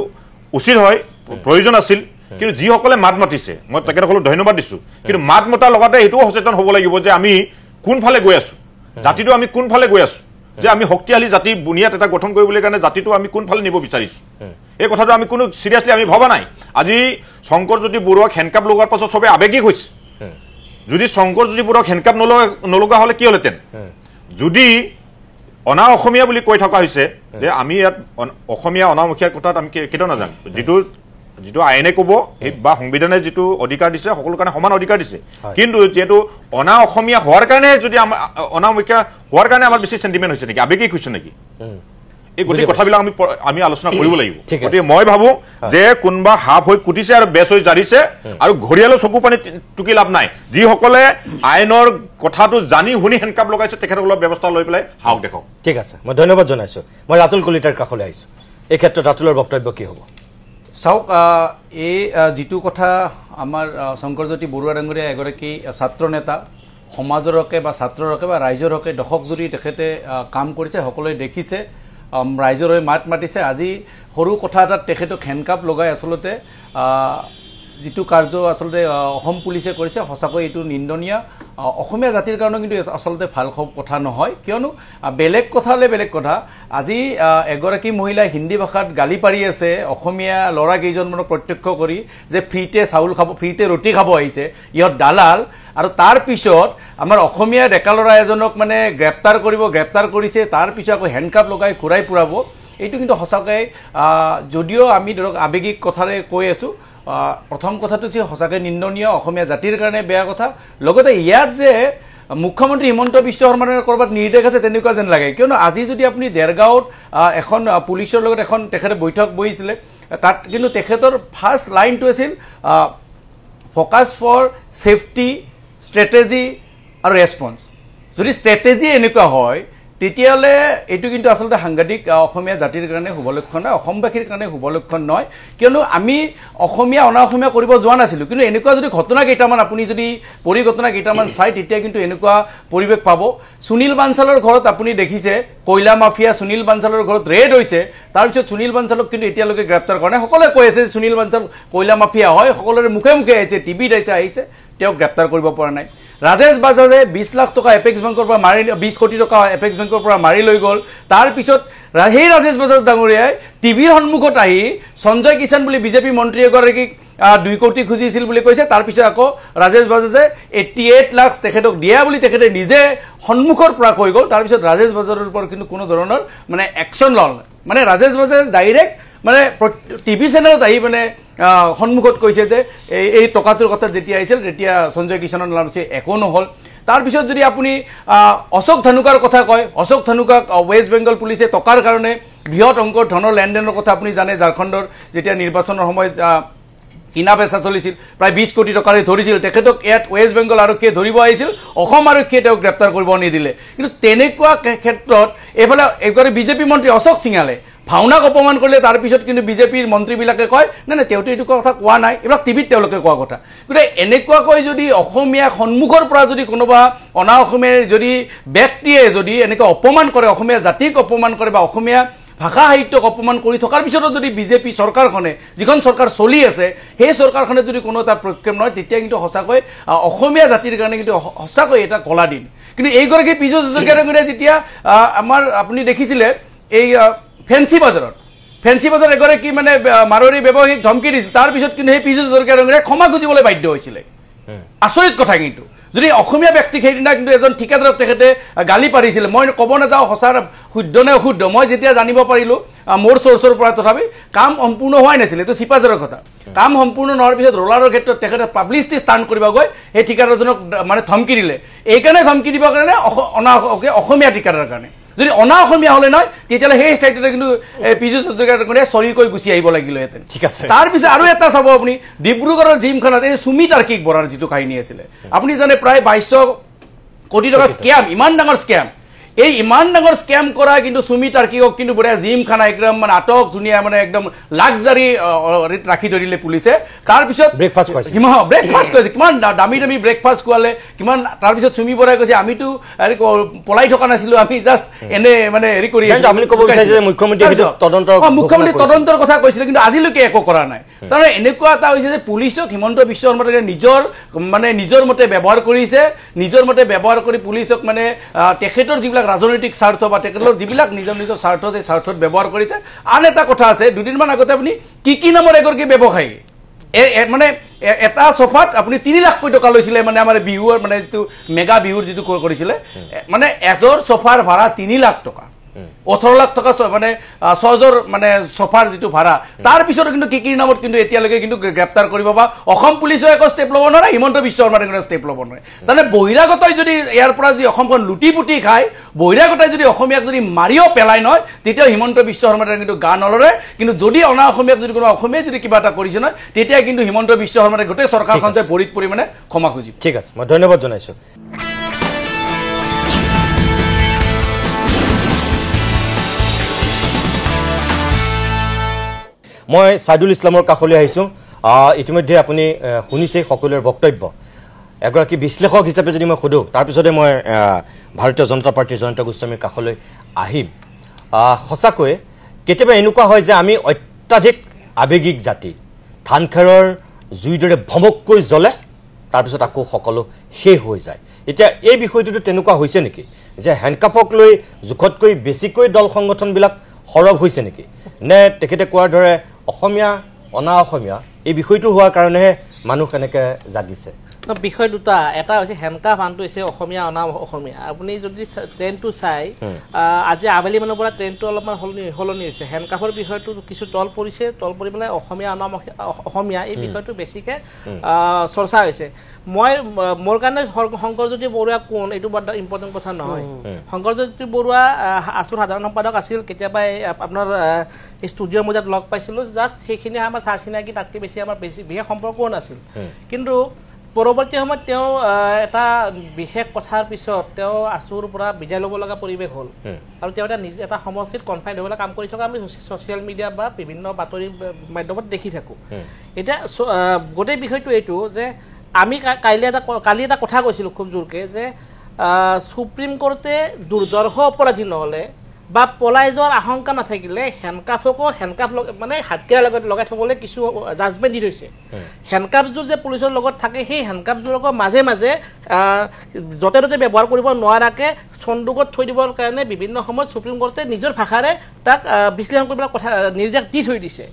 উচিত হয় প্ৰয়োজন আছিল কিন্তু যিসকলে মাত মাতিছে মই তেখেতসকলক ধন্যবাদ দিছোঁ কিন্তু মাত মতাৰ লগতে এইটোও সচেতন হ'ব লাগিব যে আমি কোনফালে গৈ আছোঁ জাতিটো আমি কোনফালে গৈ আছোঁ যে আমি শক্তিশালী জাতি বুনিয়াদ এটা গঠন কৰিবলৈ কাৰণে জাতিটো আমি কোনফালে নিব বিচাৰিছোঁ এই কথাটো আমি কোনো চিৰিয়াছলি আমি ভবা নাই আজি শংকৰজ্যোতি বৰুৱাক হেণ্ডকাপ লগোৱাৰ পাছত চবেই আৱেগিক হৈছে যদি শংকৰজ্যোতি বৰুৱাক হেণ্ডকাপ নলগা হ'লে কি হ'লহেঁতেন যদি অনা অসমীয়া বুলি কৈ থকা হৈছে যে আমি ইয়াত অসমীয়া অনামুখীয়াৰ কথাত আমি কেতিয়াও নাজানো যিটো আইনে ক'ব বা সংবিধানে যিটো অধিকাৰ দিছে সকলো কাৰণে সমান অধিকাৰ দিছে কিন্তু যিহেতু অনা অসমীয়া হোৱাৰ কাৰণে যদি অনামুখীয়া হোৱাৰ কাৰণে আমাৰ বেছি চেণ্টিমেণ্ট হৈছে নেকি আৱেগিক হৈছে নেকি এই গোটেই কথাবিলাক আমি আলোচনা কৰিব লাগিব গতিকে মই ভাবোঁ যে কোনোবা সাপ হৈ কুটিছে আৰু বেচ হৈ জাৰিছে আৰু ঘৰিয়ালৰ চকু পানী টুকি লাভ নাই যিসকলে আইনৰ কথাটো জানি শুনি হেণ্ডকাপ লগাইছে তেখেতসকলৰ ব্যৱস্থা লৈ পেলাই সাহস দেখক ঠিক আছে মই ধন্যবাদ জনাইছোঁ মই ৰাতুল কলিতাৰ কাষলৈ আহিছোঁ এই ক্ষেত্ৰত ৰাতুলৰ বক্তব্য কি হ'ব চাওক এই যিটো কথা আমাৰ শংকৰজ্যোতি বৰুৱা ডাঙৰীয়া এগৰাকী ছাত্ৰ নেতা সমাজৰ হকে বা ছাত্ৰৰ হকে বা ৰাইজৰ হকে দশক জুৰি তেখেতে কাম কৰিছে সকলোৱে দেখিছে ৰাইজৰ হৈ মাত মাতিছে আজি সৰু কথা এটাত তেখেতক হেণ্ডকাপ লগাই আচলতে যিটো কাৰ্য আচলতে অসম পুলিচে কৰিছে সঁচাকৈ এইটো নিন্দনীয় অসমীয়া জাতিৰ কাৰণে কিন্তু আচলতে ভাল কথা নহয় কিয়নো বেলেগ কথা হ'লে বেলেগ কথা আজি এগৰাকী মহিলাই হিন্দী ভাষাত গালি পাৰি আছে অসমীয়া ল'ৰা কেইজনমানক প্ৰত্যক্ষ কৰি যে ফ্ৰীতে চাউল খাব ফ্ৰীতে ৰুটি খাব আহিছে ইহঁত দালাল আৰু তাৰ পিছত আমাৰ অসমীয়া ডেকা ল'ৰা এজনক মানে গ্ৰেপ্তাৰ কৰিছে তাৰ পিছত আকৌ হেণ্ডকাপ লগাই ঘূৰাই ফুৰাব এইটো কিন্তু সঁচাকৈ যদিও আমি ধৰক আৱেগিক কথাৰে কৈ আছোঁ প্ৰথম কথাটো যে সঁচাকৈ নিন্দনীয় অসমীয়া জাতিৰ কাৰণে বেয়া কথা লগতে ইয়াত যে মুখ্যমন্ত্ৰী হিমন্ত বিশ্ব শৰ্মাৰ ক'ৰবাত নিৰ্দেশ আছে তেনেকুৱা যেন লাগে কিয়নো আজি যদি আপুনি দেৰগাঁৱত এখন পুলিচৰ লগত এখন তেখেতে বৈঠক বহিছিলে তাত কিন্তু তেখেতৰ ফাৰ্ষ্ট লাইনটো আছিল ফ'কাছ ফৰ ছেফটি ষ্ট্ৰেটেজি আৰু ৰেছপন্স যদি ষ্ট্ৰেটেজি এনেকুৱা হয় তেতিয়াহ'লে এইটো কিন্তু আচলতে সাংঘাতিক অসমীয়া জাতিৰ কাৰণে শুভলক্ষণ নহয় অসমবাসীৰ কাৰণে শুভলক্ষণ নহয় কিয়নো আমি অসমীয়া অনা অসমীয়া কৰিব যোৱা নাছিলোঁ কিন্তু এনেকুৱা যদি ঘটনা কেইটামান আপুনি যদি পৰিঘটনা কেইটামান চাই তেতিয়া কিন্তু এনেকুৱা পৰিৱেশ পাব সুনীল বানচালৰ ঘৰত আপুনি দেখিছে কয়লা মাফিয়া সুনীল বানচালৰ ঘৰত ৰেড হৈছে তাৰপিছত সুনীল বানচালক কিন্তু এতিয়ালৈকে গ্ৰেপ্তাৰ কৰা নাই সকলোৱে কৈ আছে সুনীল বানচাল কয়লা মাফিয়া হয় সকলোৰে মুখে মুখে আহিছে টিভিত আহিছে তেওঁক গ্ৰেপ্তাৰ কৰিব পৰা নাই ৰাজেশ বাজাজে 20 লাখ টকা এপেক্স বেংকৰ পৰা মাৰি 20 কোটি টকা এপেক্স বেংকৰ পৰা মাৰি লৈ গ'ল তাৰ পিছত সেই ৰাজেশ বাজাজ ডাঙৰীয়াই টিভিৰ সন্মুখত আহি সঞ্জয় কিষাণ বুলি বিজেপি মন্ত্ৰী এগৰাকীক 2 কোটি খুজিছিল বুলি কৈছে তাৰ পিছত আকৌ ৰাজেশ বাজাজে 88 লাখ তেখেতক দিয়া বুলি তেখেতে নিজে সন্মুখৰ পৰা কৈ গ'ল তাৰ পিছত ৰাজেশ বাজাজৰ ওপৰত কিন্তু কোনো ধৰণৰ মানে একচন লল মানে ৰাজেশ বাজাজ ডাইৰেক্ট মানে টিভি চেনেলত আহি মানে সন্মুখত কৈছে যে এই টকাটোৰ কথা যেতিয়া আহিছিল তেতিয়া সঞ্জয় কিষাণৰ নাম আছে একো নহল তাৰ পিছত যদি আপুনি অশোক ধানুকাৰ কথা কয় অশোক ধানুকাক ওয়েস্ট বেংগল পুলিচে টকাৰ কাৰণে বৃহৎ অংকৰ ধনৰ লেনদেনৰ কথা আপুনি জানে ঝাৰখণ্ডৰ যেতিয়া নিৰ্বাচনৰ সময়ত কিনা বেচা চলিছিল প্ৰায় 20 কোটি টকাৰে ধৰিছিল তেখেতক ইয়াত ওয়েস্ট বেংগল আৰক্ষীয়ে ধৰিব আহিছিল অসম আৰক্ষীয়ে তেওঁক গ্ৰেপ্তাৰ কৰিব নিদিলে কিন্তু তেনেকুৱা ক্ষেত্ৰত এইফালে একবাৰে বিজেপি মন্ত্ৰী অশোক সিঙালে ভাওনাক অপমান কৰিলে তাৰ পিছত কিন্তু বিজেপিৰ মন্ত্ৰীবিলাকে কয় না তেওঁটো এইটো কথা কোৱা নাই এইবিলাক টিভিত তেওঁলোকে কোৱা কথা কিন্তু এনেকুৱাকৈ যদি অসমীয়া সন্মুখৰ পৰা যদি কোনোবা অনা অসমীয়াৰ যদি ব্যক্তিয়ে যদি এনেকৈ অপমান কৰে অসমীয়া জাতিক অপমান কৰে বা অসমীয়া ভাষা সাহিত্যক অপমান কৰি থকাৰ পিছতো যদি বিজেপি চৰকাৰখনে যিখন চৰকাৰ চলি আছে সেই চৰকাৰখনে যদি কোনো এটা প্ৰক্ষেপ নহয় তেতিয়া কিন্তু সঁচাকৈ অসমীয়া জাতিৰ কাৰণে কিন্তু সঁচাকৈ এটা কলা দিন কিন্তু এইগৰাকী পীযুষ হাজৰিকাৰে যেতিয়া আমাৰ আপুনি দেখিছিলে এই ফেন্সি বজাৰত এগৰাকী মানে মাৰোৱাৰী ব্যৱসায়িক ধমকি দিছিল তাৰ পিছত কিন্তু সেই পীযুষ হাজৰিকাৰে ক্ষমা খুজিবলৈ বাধ্য হৈছিলে আচৰিত কথা কিন্তু যদি অসমীয়া ব্যক্তিক সেইদিনা কিন্তু এজন ঠিকাদাৰক তেখেতে গালি পাৰিছিল মই ক'ব নাযাওঁ সঁচা শুদ্ধ নে অশুদ্ধ মই যেতিয়া জানিব পাৰিলোঁ মোৰ চ'ৰ্চৰ পৰা তথাপি কাম সম্পূৰ্ণ হোৱাই নাছিলে এইটো চিপাজাৰৰ কথা কাম সম্পূৰ্ণ নোহোৱাৰ পিছত ৰোলাৰৰ ক্ষেত্ৰত তেখেতে পাব্লিচিটি ষ্টাণ্ট কৰিব গৈ সেই ঠিকাদাৰজনক মানে ধমকি দিলে এইকাৰণে ধমকি দিবৰ কাৰণে অসমীয়া ঠিকাদাৰৰ কাৰণে যদি অনা অসমীয়া হলে নহয় তেতিয়াহ'লে সেই ঠাইটোতে কিন্তু পীযুষ হাজৰিকাৰে চৰি কৈ গুচি আহিব লাগিলেহেঁতেন ঠিক আছে তাৰপিছত আৰু এটা চাব আপুনি ডিব্ৰুগড়ৰ জিমখানাত এই সুমি তাৰ্কিক বৰাৰ যিটো কাহিনী আছিলে আপুনি জানে প্ৰায় 2200 কোটি টকা স্কেম ইমান ডাঙৰ স্কেম এই ইমান ডাঙৰ স্কেম কৰা কিন্তু সুমি তাৰ্কিকক কিন্তু বঢ়িয়া জিমখানা একদম মানে আটক ধুনীয়া মানে একদম লাক্সাৰী ৰাখি ধৰিলে পুলিচে তাৰপিছত ব্ৰেকফাষ্ট কৰিছে কিমান দামী ব্ৰেকফাষ্ট খোৱালে কিমান তাৰপিছত সুমি বৰাই কৈছে আমিতো পলাই থকা নাছিলোঁ আমি জাষ্ট এনে মানে হেৰি কৰি মুখ্যমন্ত্ৰী তদন্তৰ কথা কৈছিলে কিন্তু আজিলৈকে একো কৰা নাই তাৰমানে এনেকুৱা এটা হৈছে যে পুলিচক হিমন্ত বিশ্ব শৰ্মাই নিজৰ মতে ব্যৱহাৰ কৰিছে নিজৰ মতে ব্যৱহাৰ কৰি পুলিচক মানে তেখেতৰ যিবিলাক ৰাজনৈতিক স্বাৰ্থ বা তেখেতৰ যিবিলাক নিজৰ স্বাৰ্থ সেই স্বাৰ্থত ব্যৱহাৰ কৰিছে আন এটা কথা আছে দুদিনমান আগতে আপুনি কি নামৰ এগৰাকী ব্যৱসায়ী মানে এটা সোফাত আপুনি 3 লাখ টকা লৈছিলে মানে আমাৰ বিহুৰ মানে যিটো মেগা বিহুৰ যিটো কৰিছিলে মানে এজৰ সোফাৰ ভাড়া 3 লাখ টকা 18 লাখ টকা মানে 6জৰ মানে সোফাৰ যিটো ভাড়া তাৰ পিছত কিন্তু কি নামত কিন্তু এতিয়ালৈকে কিন্তু গ্ৰেপ্তাৰ কৰিব বা অসম পুলিচে একো ষ্টেপ ল'ব নোৱাৰে হিমন্ত বিশ্ব শৰ্মাৰ কোনো ষ্টেপ ল'ব নোৱাৰে তাৰমানে বহিৰাগতই যদি ইয়াৰ পৰা যি অসমখন লুটি পুটি খায় বহিৰাগতই যদি অসমীয়াক যদি মাৰিও পেলাই নহয় তেতিয়া হিমন্ত বিশ্ব শৰ্মাৰ কিন্তু গা নলৰে কিন্তু যদি অনা অসমীয়াক যদি কোনো অসমীয়াই যদি কিবা এটা কৰিছে নহয় তেতিয়া কিন্তু হিমন্ত বিশ্ব শৰ্মাৰ গোটেই চৰকাৰখন যে ভৰিত পৰি মানে ক্ষমা খুজিব ঠিক আছে মই ধন্যবাদ জনাইছোঁ মই সাইদুল ইছলামৰ কাষলৈ আহিছোঁ ইতিমধ্যে আপুনি শুনিছে সকলোৰে বক্তব্য এগৰাকী বিশ্লেষক হিচাপে যদি মই সোধোঁ তাৰপিছতে মই ভাৰতীয় জনতা পাৰ্টীৰ জয়ন্ত গোস্বামীৰ কাষলৈ আহিম সঁচাকৈ কেতিয়াবা এনেকুৱা হয় যে আমি অত্যাধিক আৱেগিক জাতি ধানখেৰৰ জুইৰ দৰে ভমককৈ জ্বলে তাৰপিছত আকৌ সকলো শেষ হৈ যায় এতিয়া এই বিষয়টোতো তেনেকুৱা হৈছে নেকি যে হেণ্ডকাফক লৈ জোখতকৈ বেছিকৈ দল সংগঠনবিলাক সৰব হৈছে নেকি নে তেখেতে কোৱাৰ দৰে অসমীয়া অনা অসমীয়া এই বিষয়টো হোৱাৰ কাৰণেহে মানুহ কেনেকৈ জাগিছে বিষয় দুটা এটা হৈছে হেণ্ডকাফ আনটো হৈছে অসমীয়া অনা অসমীয়া আপুনি যদি ট্ৰেণ্ডটো চাই আজি আবেলি মানৰ পৰা ট্ৰেণ্ডটো অলপমান সলনি হৈছে হেণ্ডকাফৰ বিষয়টো কিছু তল পৰিছে তল পৰি পেলাই অসমীয়া অনা অসমীয়া এই বিষয়টো বেছিকৈ চৰ্চা হৈছে মোৰ কাৰণে শংকৰজ্যোতি বৰুৱা কোন এইটো বৰ ইম্পৰ্টেণ্ট কথা নহয় শংকৰজ্যোতি বৰুৱা আছুৰ সাধাৰণ সম্পাদক আছিল কেতিয়াবা আপোনাৰ ষ্টুডিঅ'ৰ মজাত লগ পাইছিলোঁ জাষ্ট সেইখিনি আমাৰ চা চিনাকি তাতকৈ বেছি আমাৰ বিশেষ সম্পৰ্কও নাছিল কিন্তু পৰৱৰ্তী সময়ত তেওঁ এটা বিশেষ কথাৰ পিছত তেওঁ আছুৰ পৰা বিদায় ল'ব লগা পৰিৱেশ হ'ল আৰু তেওঁ এটা সমষ্টিত কনফাইন হ'বলৈ কাম কৰি থকা আমি ছ'চিয়েল মিডিয়া বা বিভিন্ন বাতৰি মাধ্যমত দেখি থাকোঁ এতিয়া গোটেই বিষয়টো এইটো যে আমি কালি এটা কথা কৈছিলোঁ খুব জোৰকৈ যে সুপ্ৰিম কোৰ্টে দুৰ্ধৰ্ষ অপৰাধী নহ'লে বা পলাই যোৱাৰ আশংকা নাথাকিলে হেণ্ডকাফকো হেণ্ডকাফ মানে হাতকেৰাৰ লগত লগাই থ'বলৈ কিছু জাজমেণ্ট দি থৈছে হেণ্ডকাফযোৰ যে পুলিচৰ লগত থাকে সেই হেণ্ডকাফযোৰক মাজে মাজে য'তে ত'তে ব্যৱহাৰ কৰিব নোৱাৰাকৈ চন্দুকত থৈ দিবৰ কাৰণে বিভিন্ন সময়ত সুপ্ৰিম কোৰ্টে নিজৰ ভাষাৰে তাক বিশ্লেষণ কৰিবলৈ কথা নিৰ্দেশ দি থৈ দিছে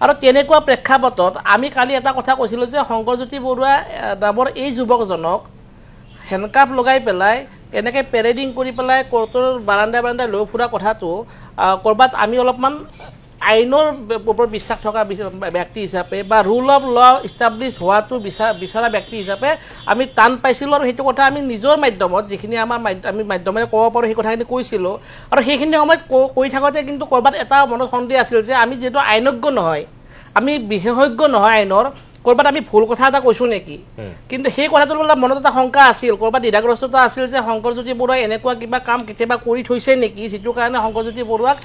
আৰু তেনেকুৱা প্ৰেক্ষাপটত আমি কালি এটা কথা কৈছিলোঁ যে শংকৰজ্যোতি বৰুৱা নামৰ এই যুৱকজনক হেণ্ডকাফ লগাই পেলাই এনেকৈ পেৰেডিং কৰি পেলাই কোৰ্টৰ বাৰাণ্ডাই লৈ ফুৰা কথাটো ক'ৰবাত আমি অলপমান আইনৰ ওপৰত বিশ্বাস থকা ব্যক্তি হিচাপে বা ৰুল অফ ল ইষ্টাব্লিছ হোৱাটো বিচৰা ব্যক্তি হিচাপে আমি টান পাইছিলোঁ আৰু সেইটো কথা আমি নিজৰ মাধ্যমত যিখিনি আমাৰ আমি মাধ্যমেৰে ক'ব পাৰোঁ সেই কথাখিনি কৈছিলোঁ আৰু সেইখিনি সময়ত কৈ থাকোঁতে কিন্তু ক'ৰবাত এটা মনত সন্দেহ আছিল যে আমি যিহেতু আইনজ্ঞ নহয় আমি বিশেষজ্ঞ নহয় আইনৰ ক'ৰবাত আমি ভুল কথা এটা কৈছোঁ নেকি কিন্তু সেই কথাটোৰ মনত এটা শংকা আছিল ক'ৰবাত দ্বিধাগ্ৰস্ততা আছিল যে শংকৰজ্যোতি বৰুৱাই এনেকুৱা কিবা কাম কেতিয়াবা কৰি থৈছে নেকি যিটো কাৰণে শংকৰজ্যোতি বৰুৱাক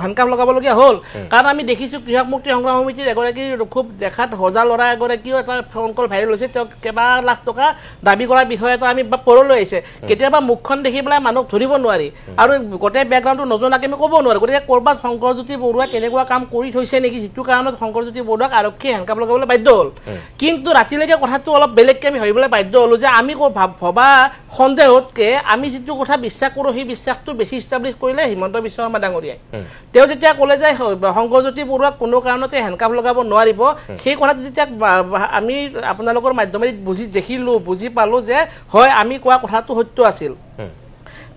হেণ্ডকাফ লগাবলগীয়া হ'ল কাৰণ আমি দেখিছোঁ কৃষক মুক্তি সংগ্ৰাম সমিতিৰ এগৰাকী খুব দেখাত সজা ল'ৰা এগৰাকীও এটা ফোন কল ভাইৰেল হৈছে তেওঁক কেইবা লাখ টকা দাবী কৰাৰ বিষয়ে এটা আমি পৰলৈ আহিছে কেতিয়াবা মুখখন দেখি পেলাই মানুহক ধৰিব নোৱাৰি আৰু গোটেই বেকগ্ৰাউণ্ডটো নজনাকৈ আমি ক'ব নোৱাৰোঁ গতিকে ক'ৰবাত শংকৰজ্যোতি বৰুৱাই তেনেকুৱা কাম কৰি থৈছে নেকি যিটো কাৰণত শংকৰজ্যোতি বৰুৱাক আৰক্ষীয়ে হেণ্ডকাফ লগাবলৈ বাধ্য হ'ল কিন্তু ৰাতিলৈকে কথাটো অলপ বেলেগকৈ আমি ভাবিবলৈ বাধ্য হ'লোঁ যে আমি ভবা সন্দেহতকৈ আমি যিটো কথা বিশ্বাস কৰোঁ সেই বিশ্বাসটো বেছি ইষ্টাব্লিছ কৰিলে হিমন্ত বিশ্ব শৰ্মা ডাঙৰীয়াই তেওঁ যেতিয়া ক'লে যে শংকৰজ্যোতি বৰুৱাক কোনো কাৰণতে হেণ্ডকাফ লগাব নোৱাৰিব সেই কথাটো যেতিয়া আমি আপোনালোকৰ মাধ্যমেৰে বুজি পালোঁ যে হয় আমি কোৱা কথাটো সত্য আছিল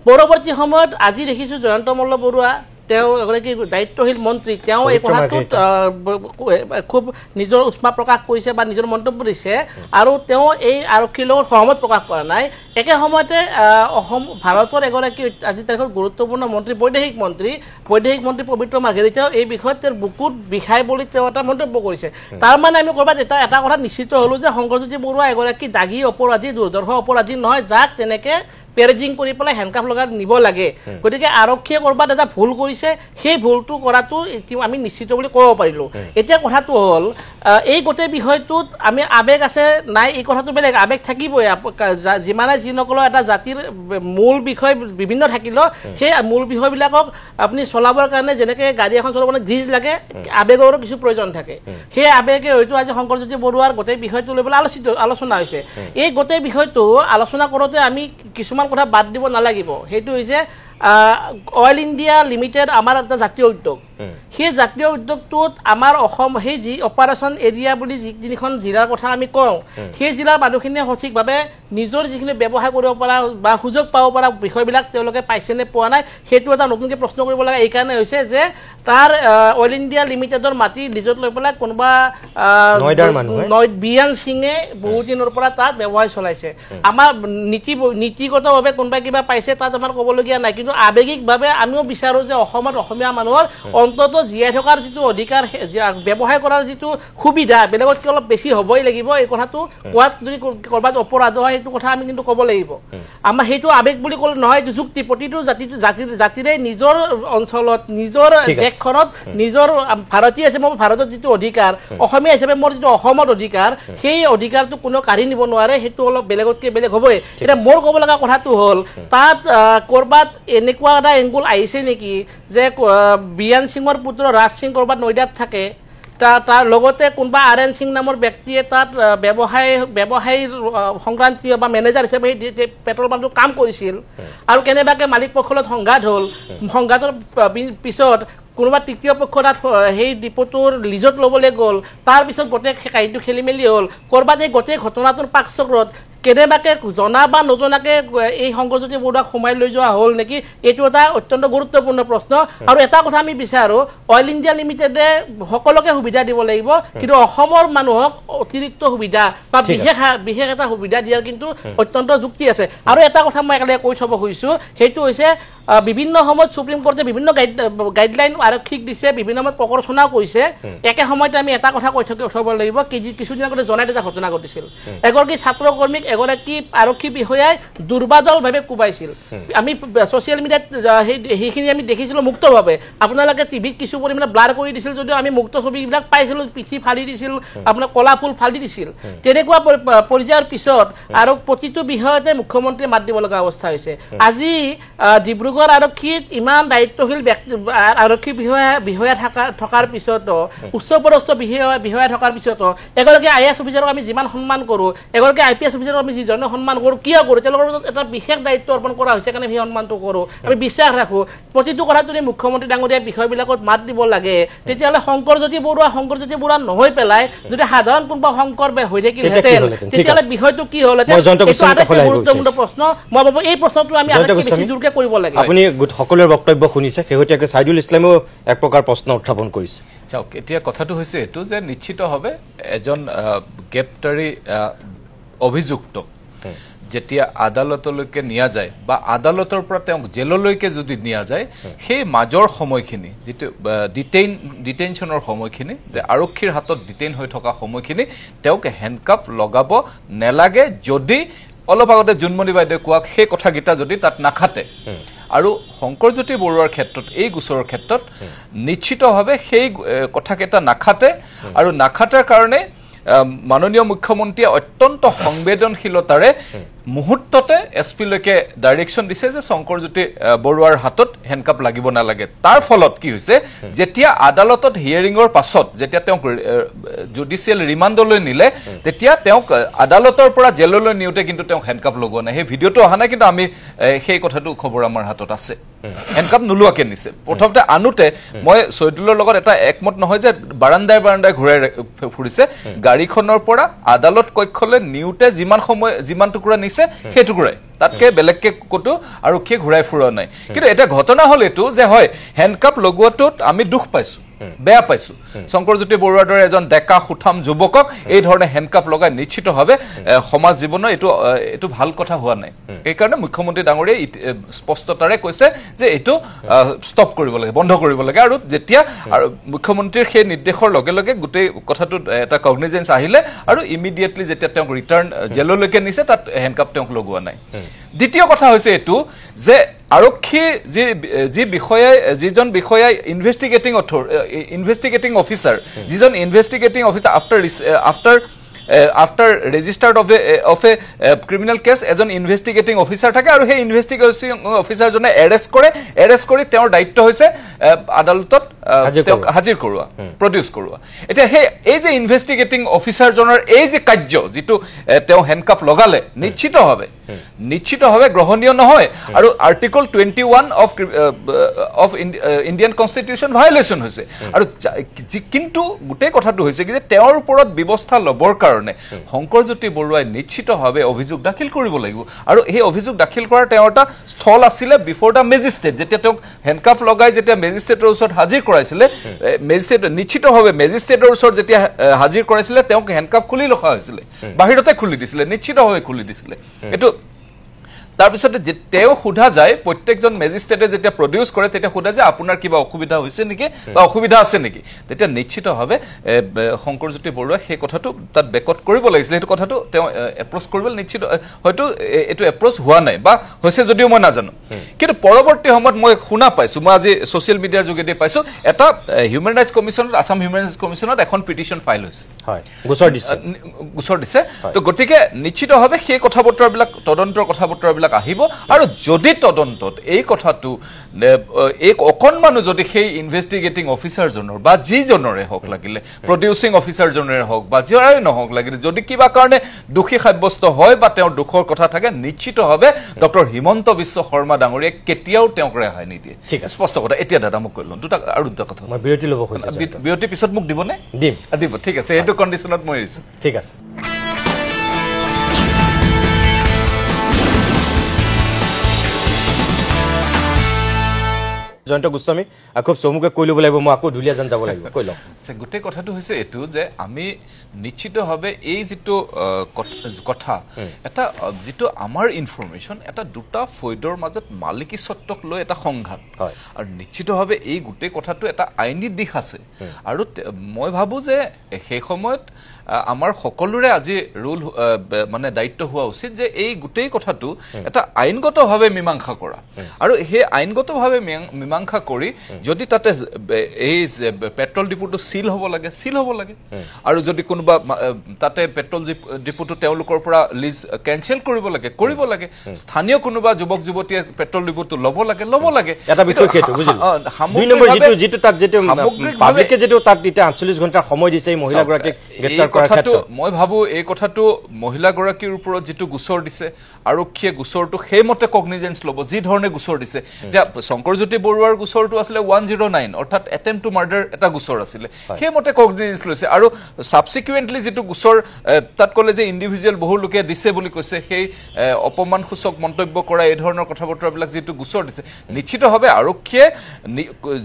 পৰৱৰ্তী সময়ত আজি দেখিছোঁ জয়ন্ত মল্ল বৰুৱা তেওঁ এগৰাকী দায়িত্বশীল মন্ত্ৰী তেওঁ এই কথাটোত খুব নিজৰ উষ্মা প্ৰকাশ কৰিছে বা নিজৰ মন্তব্য দিছে আৰু তেওঁ এই আৰক্ষীৰ লগত সহমত প্ৰকাশ কৰা নাই একে সময়তে ভাৰতৰ এগৰাকী আজি তাৰিখত গুৰুত্বপূৰ্ণ মন্ত্ৰী বৈদেশিক মন্ত্ৰী পবিত্ৰ মাৰ্ঘেৰিটাও এই বিষয়ত তেওঁৰ বুকুত বিষাই বুলি তেওঁ এটা মন্তব্য কৰিছে তাৰমানে আমি ক'ৰবাত এটা কথা নিশ্চিত হ'লোঁ যে শংকৰজ্যোতি বৰুৱা এগৰাকী দাগী অপৰাধী দুৰ্ধৰ্ষ অপৰাধী নহয় যাক তেনেকৈ পেৰেজিং কৰি পেলাই হেণ্ডকাফ লগাই নিব লাগে গতিকে আৰক্ষীয়ে ক'ৰবাত এটা ভুল কৰিছে সেই ভুলটো কৰাটো আমি নিশ্চিত বুলি ক'ব পাৰিলোঁ এতিয়া কথাটো হ'ল এই গোটেই বিষয়টোত আমি আৱেগ আছে নাই এই কথাটো বেলেগ আৱেগ থাকিবই যিমানে যি নকলেও এটা জাতিৰ মূল বিষয় বিভিন্ন থাকিলেও সেই মূল বিষয়বিলাকক আপুনি চলাবৰ কাৰণে যেনেকৈ গাড়ী এখন চলাবলৈ গ্ৰীজ লাগে আৱেগৰো কিছু প্ৰয়োজন থাকে সেই আৱেগে হয়তো আজি শংকৰজ্যোতি বৰুৱাৰ গোটেই বিষয়টো লৈ পেলাই আলোচনা হৈছে এই গোটেই বিষয়টো আলোচনা কৰোঁতে আমি কিছুমান কথা বাদ দিব নালাগিব সেইটো হৈছে অইল ইণ্ডিয়া লিমিটেড আমাৰ এটা জাতীয় উদ্যোগ সেই জাতীয় উদ্যোগটোত আমাৰ অসম সেই যি অপাৰেশ্যন এৰিয়া বুলি যিখন জিলাৰ কথা আমি কওঁ সেই জিলাৰ মানুহখিনিয়ে সঠিকভাৱে নিজৰ যিখিনি ব্যৱসায় কৰিব পৰা বা সুযোগ পাব পৰা বিষয়বিলাক তেওঁলোকে পাইছেনে পোৱা নাই সেইটো এটা নতুনকৈ প্ৰশ্ন কৰিব লগা এইকাৰণে হৈছে যে তাৰ অইল ইণ্ডিয়া লিমিটেডৰ মাটি লিজত লৈ পেলাই কোনোবা বিয়ান সিঙে বহুত দিনৰ পৰা তাত ব্যৱসায় চলাইছে আমাৰ নীতিগতভাৱে কোনোবাই কিবা পাইছে তাত আমাৰ ক'বলগীয়া নাই কিন্তু আৱেগিকভাৱে আমিও বিচাৰোঁ যে অসমত অসমীয়া মানুহৰ অন্তত জীয়াই থকাৰ যিটো অধিকাৰ ব্যৱসায় কৰাৰ যিটো সুবিধা বেলেগতকৈ অলপ বেছি হ'বই লাগিব এই কথাটো কোৱাত যদি ক'ৰবাত অপৰাধ হয় সেইটো কথা আমি কিন্তু ক'ব লাগিব আমাৰ সেইটো আৱেগ বুলি ক'লে নহয় এইটো যুক্তি প্ৰতিটো জাতিৰে নিজৰ অঞ্চলত নিজৰ দেশখনত নিজৰ ভাৰতীয় হিচাপে মোৰ ভাৰতত যিটো অধিকাৰ অসমীয়া হিচাপে মোৰ যিটো অসমত অধিকাৰ সেই অধিকাৰটো কোনো কাঢ়ি নিব নোৱাৰে সেইটো অলপ বেলেগতকৈ বেলেগ হ'বই এতিয়া মোৰ ক'ব লগা কথাটো হ'ল তাত ক'ৰবাত এনেকুৱা এটা এংগুল আহিছে নেকি যে বিয়ান সিঙৰ পুত্ৰ ৰাজ সিং ক'ৰবাত নৈদাত থাকে তাৰ লগতে কোনোবা আৰএন সিং নামৰ ব্যক্তিয়ে তাত ব্যৱসায়ী সংক্ৰান্তীয় বা মেনেজাৰ হিচাপে সেই পেট্ৰল পাম্পটো কাম কৰিছিল আৰু কেনেবাকৈ মালিক পক্ষৰ লগত সংঘাত হ'ল সংঘাতৰ পিছত কোনোবা তৃতীয় পক্ষ তাত সেই ডিপোটোৰ লিজত ল'বলৈ গ'ল তাৰপিছত গোটেই কাহিনীটো খেলি মেলি হ'ল ক'ৰবাত এই গোটেই ঘটনাটোৰ পাকচক্ৰত কেনেবাকৈ জনা বা নজনাকৈ এই শংকৰজ্যোতি বৰুৱাক সোমাই লৈ যোৱা হ'ল নেকি এইটো এটা অত্যন্ত গুৰুত্বপূৰ্ণ প্ৰশ্ন আৰু এটা কথা আমি বিচাৰোঁ অইল ইণ্ডিয়া লিমিটেডে সকলোকে সুবিধা দিব লাগিব কিন্তু অসমৰ মানুহক অতিৰিক্ত সুবিধা বা বিশেষ এটা সুবিধা দিয়াৰ কিন্তু অত্যন্ত যুক্তি আছে আৰু এটা কথা মই একেলগে কৈ থ'ব খুজিছোঁ সেইটো হৈছে বিভিন্ন সময়ত সুপ্ৰিম কোৰ্টে বিভিন্ন গাইডলাইন আৰক্ষীক দিছে বিভিন্ন সময়ত প্ৰকৰ্ষণাও কৰিছে একে সময়তে আমি এটা কথা কৈ থ'ব লাগিব কিছুদিন আগতে জনাইত এটা ঘটনা ঘটিছিল এগৰাকী ছাত্ৰ কৰ্মীক এগৰাকী আৰক্ষী বিষয়াই দুৰ্বাদলভাৱে কোবাইছিল আমি ছ'চিয়েল মিডিয়াত সেইখিনি আমি দেখিছিলোঁ মুক্তভাৱে আপোনালোকে টিভিত কিছু পৰিমাণে ব্লাৰ কৰি দিছিল যদিও আমি মুক্ত ছবিবিলাক পাইছিলোঁ পিঠি ফালি দিছিল আপোনাৰ কলা ফুল ফালি দিছিল তেনেকুৱা পৰ্যায়ৰ পিছত আৰু প্ৰতিটো বিষয়তে মুখ্যমন্ত্ৰীয়ে মাত দিব লগা অৱস্থা হৈছে আজি ডিব্ৰুগড় আৰক্ষীত ইমান দায়িত্বশীল আৰক্ষী বিষয়া থকাৰ পিছতো উচ্চপদস্থ বিষয়া থকাৰ পিছতো এগৰাকী IAS অফিচাৰক আমি যিমান সন্মান কৰোঁ এগৰাকী IPS অফিচাৰক আমি যিধৰণে সন্মান কৰোঁ কিয় কৰোঁ তেওঁলোকৰ এটা বিশেষ দায়িত্ব অৰ্পণ কৰা হৈছে কাৰণে সেই সন্মানটো কৰোঁ আমি বিশ্বাস ৰাখোঁ প্ৰতিটো কথাত যদি মুখ্যমন্ত্ৰী ডাঙৰীয়া বিষয়বিলাকত মাত দিব লাগে তেতিয়াহ'লে শংকৰজ্যোতি বৰুৱা নহয় পেলাই যদি সাধাৰণ কোনোবা শংকৰ হৈ থাকিলহেঁতেন তেতিয়াহ'লে বিষয়টো কি হ'লহেঁতেন গুৰুত্বপূৰ্ণ প্ৰশ্ন মই ভাবোঁ এই প্ৰশ্নটো আমি বেছি জোৰকৈ কৰিব লাগে আপুনি সকলোৰে বক্তব্য শুনিছে শেহতীয়াকৈ ছাইদুল ইছলামেও এক প্ৰকাৰ প্ৰশ্ন উত্থাপন কৰিছে চাওক এতিয়া কথাটো হৈছে এইটো যে নিশ্চিতভাৱে এজন গ্ৰেপ্তাৰী অভিযুক্ত যেতিয়া আদালতলৈকে নিয়া যায় বা আদালতৰ পৰা তেওঁক জেললৈকে যদি নিয়া যায় সেই মাজৰ সময়খিনি যিটো ডিটেইনশ্যনৰ সময়খিনি যে আৰক্ষীৰ হাতত ডিটেইন হৈ থকা সময়খিনি তেওঁক হেণ্ডকাফ লগাব নেলাগে যদি অলপ আগতে জোনমণি বাইদেৱে কোৱা সেই কথাকেইটা যদি তাত নাখাটে আৰু শংকৰজ্যোতি বৰুৱাৰ ক্ষেত্ৰত এই গোচৰৰ ক্ষেত্ৰত নিশ্চিতভাৱে সেই কথাকেইটা নাখাটে আৰু নাখাটাৰ কাৰণে মাননীয় মুখ্যমন্ত্ৰীয়ে অত্যন্ত সংবেদনশীলতাৰে মুহূৰ্ততে SP লৈকে ডাইৰেকশ্যন দিছে যে শংকৰজ্যোতি বৰুৱাৰ হাতত হেণ্ডকাপ লাগিব নালাগে তাৰ ফলত কি হৈছে যেতিয়া আদালতত হিয়াৰিঙৰ পাছত যেতিয়া তেওঁক জুডিচিয়েল ৰিমাণ্ডলৈ নিলে তেতিয়া তেওঁক আদালতৰ পৰা জেললৈ নিওঁতে কিন্তু তেওঁক হেণ্ডকাপ লগোৱা নাই সেই ভিডিঅ'টো অহা নাই কিন্তু আমি সেই কথাটো খবৰ আমাৰ হাতত আছে হেণ্ডকাপ নোলোৱাকৈ নিছে প্ৰথমতে আনোতে মই চৈদুলৰ লগত এটা একমত নহয় যে বাৰান্দাই ঘূৰাই ফুৰিছে গাড়ীখনৰ পৰা আদালত কক্ষলৈ নিওঁতে যিমান টুকুৰা নিছে সেই টুকুৰাই তাতকে বেলেগকে ক'তো আৰক্ষীয়ে ঘূৰাই ফুৰা নাই কিন্তু এটা ঘটনা হ'ল এইটো যে হয় হেণ্ডকাপ লগোৱাটোত আমি দুখ পাইছোঁ বেয়া পাইছোঁ শংকৰজ্যোতি বৰুৱাৰ দৰে এজন ডেকা সুঠাম যুৱকক এই ধৰণে হেণ্ডকাপ লগাই নিশ্চিতভাৱে সমাজ জীৱনৰ এইটো ভাল কথা হোৱা নাই এইকাৰণে মুখ্যমন্ত্ৰী ডাঙৰীয়াই স্পষ্টতাৰে কৈছে যে এইটো ষ্টপ কৰিব লাগে বন্ধ কৰিব লাগে আৰু যেতিয়া মুখ্যমন্ত্ৰীৰ সেই নিৰ্দেশৰ লগে লগে গোটেই কথাটোত এটা কগনিজেন্স আহিলে আৰু ইমিডিয়েটলি যেতিয়া তেওঁক ৰিটাৰ্ণ জেললৈকে নিছে তাত হেণ্ডকাপ তেওঁক লগোৱা নাই দ্বিতীয় কথা হৈছে এইটো যে আৰক্ষী যিজন বিষয়াই ইনভেষ্টিগেটিং অফিচাৰ যিজন investigating officer after registered of a criminal case এজন ইনভেষ্টিগেটিং অফিচাৰ থাকে আৰু সেই ইনভেষ্টিগেটিং অফিচাৰজনে এৰেষ্ট কৰি তেওঁৰ দায়িত্ব হৈছে আদালতত হাজিৰ কৰোৱা প্ৰডিউচ কৰোৱা এতিয়া এই যে ইনভেষ্টিগেটিং অফিচাৰজনৰ এই যে কাৰ্য যিটো তেওঁ হেণ্ডকাপ লগালে নিশ্চিতভাৱে গ্ৰহণীয় নহয় আৰু আৰ্টিকল 21 অফ ইণ্ডিয়ান কনষ্টিটিউশ্যন ভায়োলেশ্যন হৈছে আৰু কিন্তু গোটেই কথাটো হৈছে কি যে তেওঁৰ ওপৰত ব্যৱস্থা ল'বৰ কাৰণে শংকৰজ্যোতি বৰুৱাই নিশ্চিতভাৱে অভিযোগ দাখিল কৰিব লাগিব আৰু এই অভিযোগ দাখিল কৰাৰ তেওঁৰ এটা স্থল আছিলে বিফৰ দ্য মেজিষ্ট্ৰেট যেতিয়া তেওঁক হেণ্ডকাপ লগাই যেতিয়া মেজিষ্ট্ৰেটৰ ওচৰত হাজিৰ কৰাইছিলে মেজিষ্ট্ৰেট নিশ্চিতভাৱে মেজিষ্ট্ৰেটৰ ওচৰত যেতিয়া হাজিৰ কৰাইছিলে তেওঁক হেণ্ডকাপ খুলি ৰখা হৈছিলে বাহিৰতে খুলি দিছিলে নিশ্চিতভাৱে খুলি দিছিলে এইটো তাৰপিছতে তেওঁ সোধা যায় প্ৰত্যেকজন মেজিষ্ট্ৰেটে যেতিয়া প্ৰডিউচ কৰে তেতিয়া সোধা যায় আপোনাৰ কিবা অসুবিধা হৈছে নেকি বা অসুবিধা আছে নেকি তেতিয়া নিশ্চিতভাৱে শংকৰজ্যোতি বৰুৱাই সেই কথাটো তাত বেকট কৰিব লাগিছিলে সেইটো কথাটো তেওঁ এপ্ৰ'চ কৰিবলৈ নিশ্চিত হয়তো এইটো এপ্ৰ'চ হোৱা নাই বা হৈছে যদিও মই নাজানো কিন্তু পৰৱৰ্তী সময়ত মই শুনা পাইছোঁ মই আজি ছ'চিয়েল মিডিয়াৰ যোগেদি পাইছোঁ এটা হিউমেন ৰাইটছ কমিশ্যনত আছাম হিউমেন ৰাইটছ কমিশ্যনত এখন পিটিশ্যন ফাইল হৈছে গোচৰ দিছে তো গতিকে নিশ্চিতভাৱে সেই কথা বতৰাবিলাক তদন্তৰ কথা বতৰাবিলাক আহিব আৰু যদি তদন্তত এই কথাটো অকণমানো যদি সেই ইনভেষ্টিগেটিং অফিচাৰজনৰ বা যিজনৰে হওক লাগিলে প্ৰডিউচিং অফিচাৰজনৰে হওক বা যিজনৰে নহওক লাগিলে যদি কিবা কাৰণে দোষী সাব্যস্ত হয় বা তেওঁৰ দুখৰ কথা থাকে নিশ্চিতভাৱে ডক্টৰ হিমন্ত বিশ্ব শৰ্মা ডাঙৰীয়াই কেতিয়াও তেওঁক ৰেহাই নিদিয়ে স্পষ্ট কথা এতিয়া দাদা মোক কৈ লওঁ দুটা কথা মই বিৰতি ল'ব খুজিছোঁ বিৰতিৰ পিছত মোক দিবনে দিব ঠিক আছে সেইটো কণ্ডিশ্যনত মই এৰিছোঁ ঠিক আছে জয়ন্ত গোস্বামী খুব চমুকে কৈ ল'ব লাগিব মই আকৌ দুলীয়াজান যাব লাগিব কৈ লওক গোটেই কথাটো হৈছে এইটো যে আমি নিশ্চিতভাৱে এই যিটো কথা এটা যিটো আমাৰ ইনফৰমেশ্যন এটা দুটা ফৈদৰ মাজত মালিকী স্বত্বক লৈ এটা সংঘাত আৰু নিশ্চিতভাৱে এই গোটেই কথাটো এটা আইনী দিশ আছে আৰু মই ভাবোঁ যে সেই সময়ত আমাৰ সকলোৰে আজি ৰোল মানে দায়িত্ব হোৱা উচিত যে এই গোটেই কথাটো এটা আইনগতভাৱে মীমাংসা কৰা আৰু সেই আইনগতভাৱে মীমাংসা কৰি যদি তাতে এই পেট্ৰল ডিপুটো সিল হ'ব লাগে আৰু যদি কোনোবা তাতে পেট্ৰল ডিপুটো তেওঁলোকৰ পৰা লিজ কেনচেল কৰিব লাগে স্থানীয় কোনোবা যুৱক যুৱতীয়ে পেট্ৰল ডিপুটো ল'ব লাগে এটা বিষয় সেইটো বুজিলো দুই নম্বৰ যিটো তাত যেটো পাব্লিকে যেটো তাত এটা 48 ঘণ্টাৰ সময় দিছে এই মহিলাগৰাকীক গ্ৰেপ্তাৰ কৰাৰ ক্ষেত্ৰত মই ভাবো এই কথাটো মহিলাগৰাকীৰ ওপৰত যেটো গোচৰ দিছে আৰক্ষীয়ে গোচৰটো সেইমতে কগনিজেন্স ল'ব যি ধৰণে গোচৰ দিছে এতিয়া শংকৰজ্যোতি বৰুৱাৰ গোচৰটো আছিলে 109 অৰ্থাৎ এটেম্প টু মাৰ্ডাৰ এটা গোচৰ আছিলে সেইমতে কগনিজেন্স লৈছে আৰু সাবসিকুৱেন্টলি যেটো গোচৰ তাত ক'লে যে ইন্ডিভিজুৱেল বহু লোকে দিছে বুলি কৈছে সেই অপমানসূচক মন্তব্য কৰা এই ধৰণৰ কথাবতৰাবিলাক যেটো গোচৰ দিছে নিশ্চিতভাৱে আৰক্ষীয়ে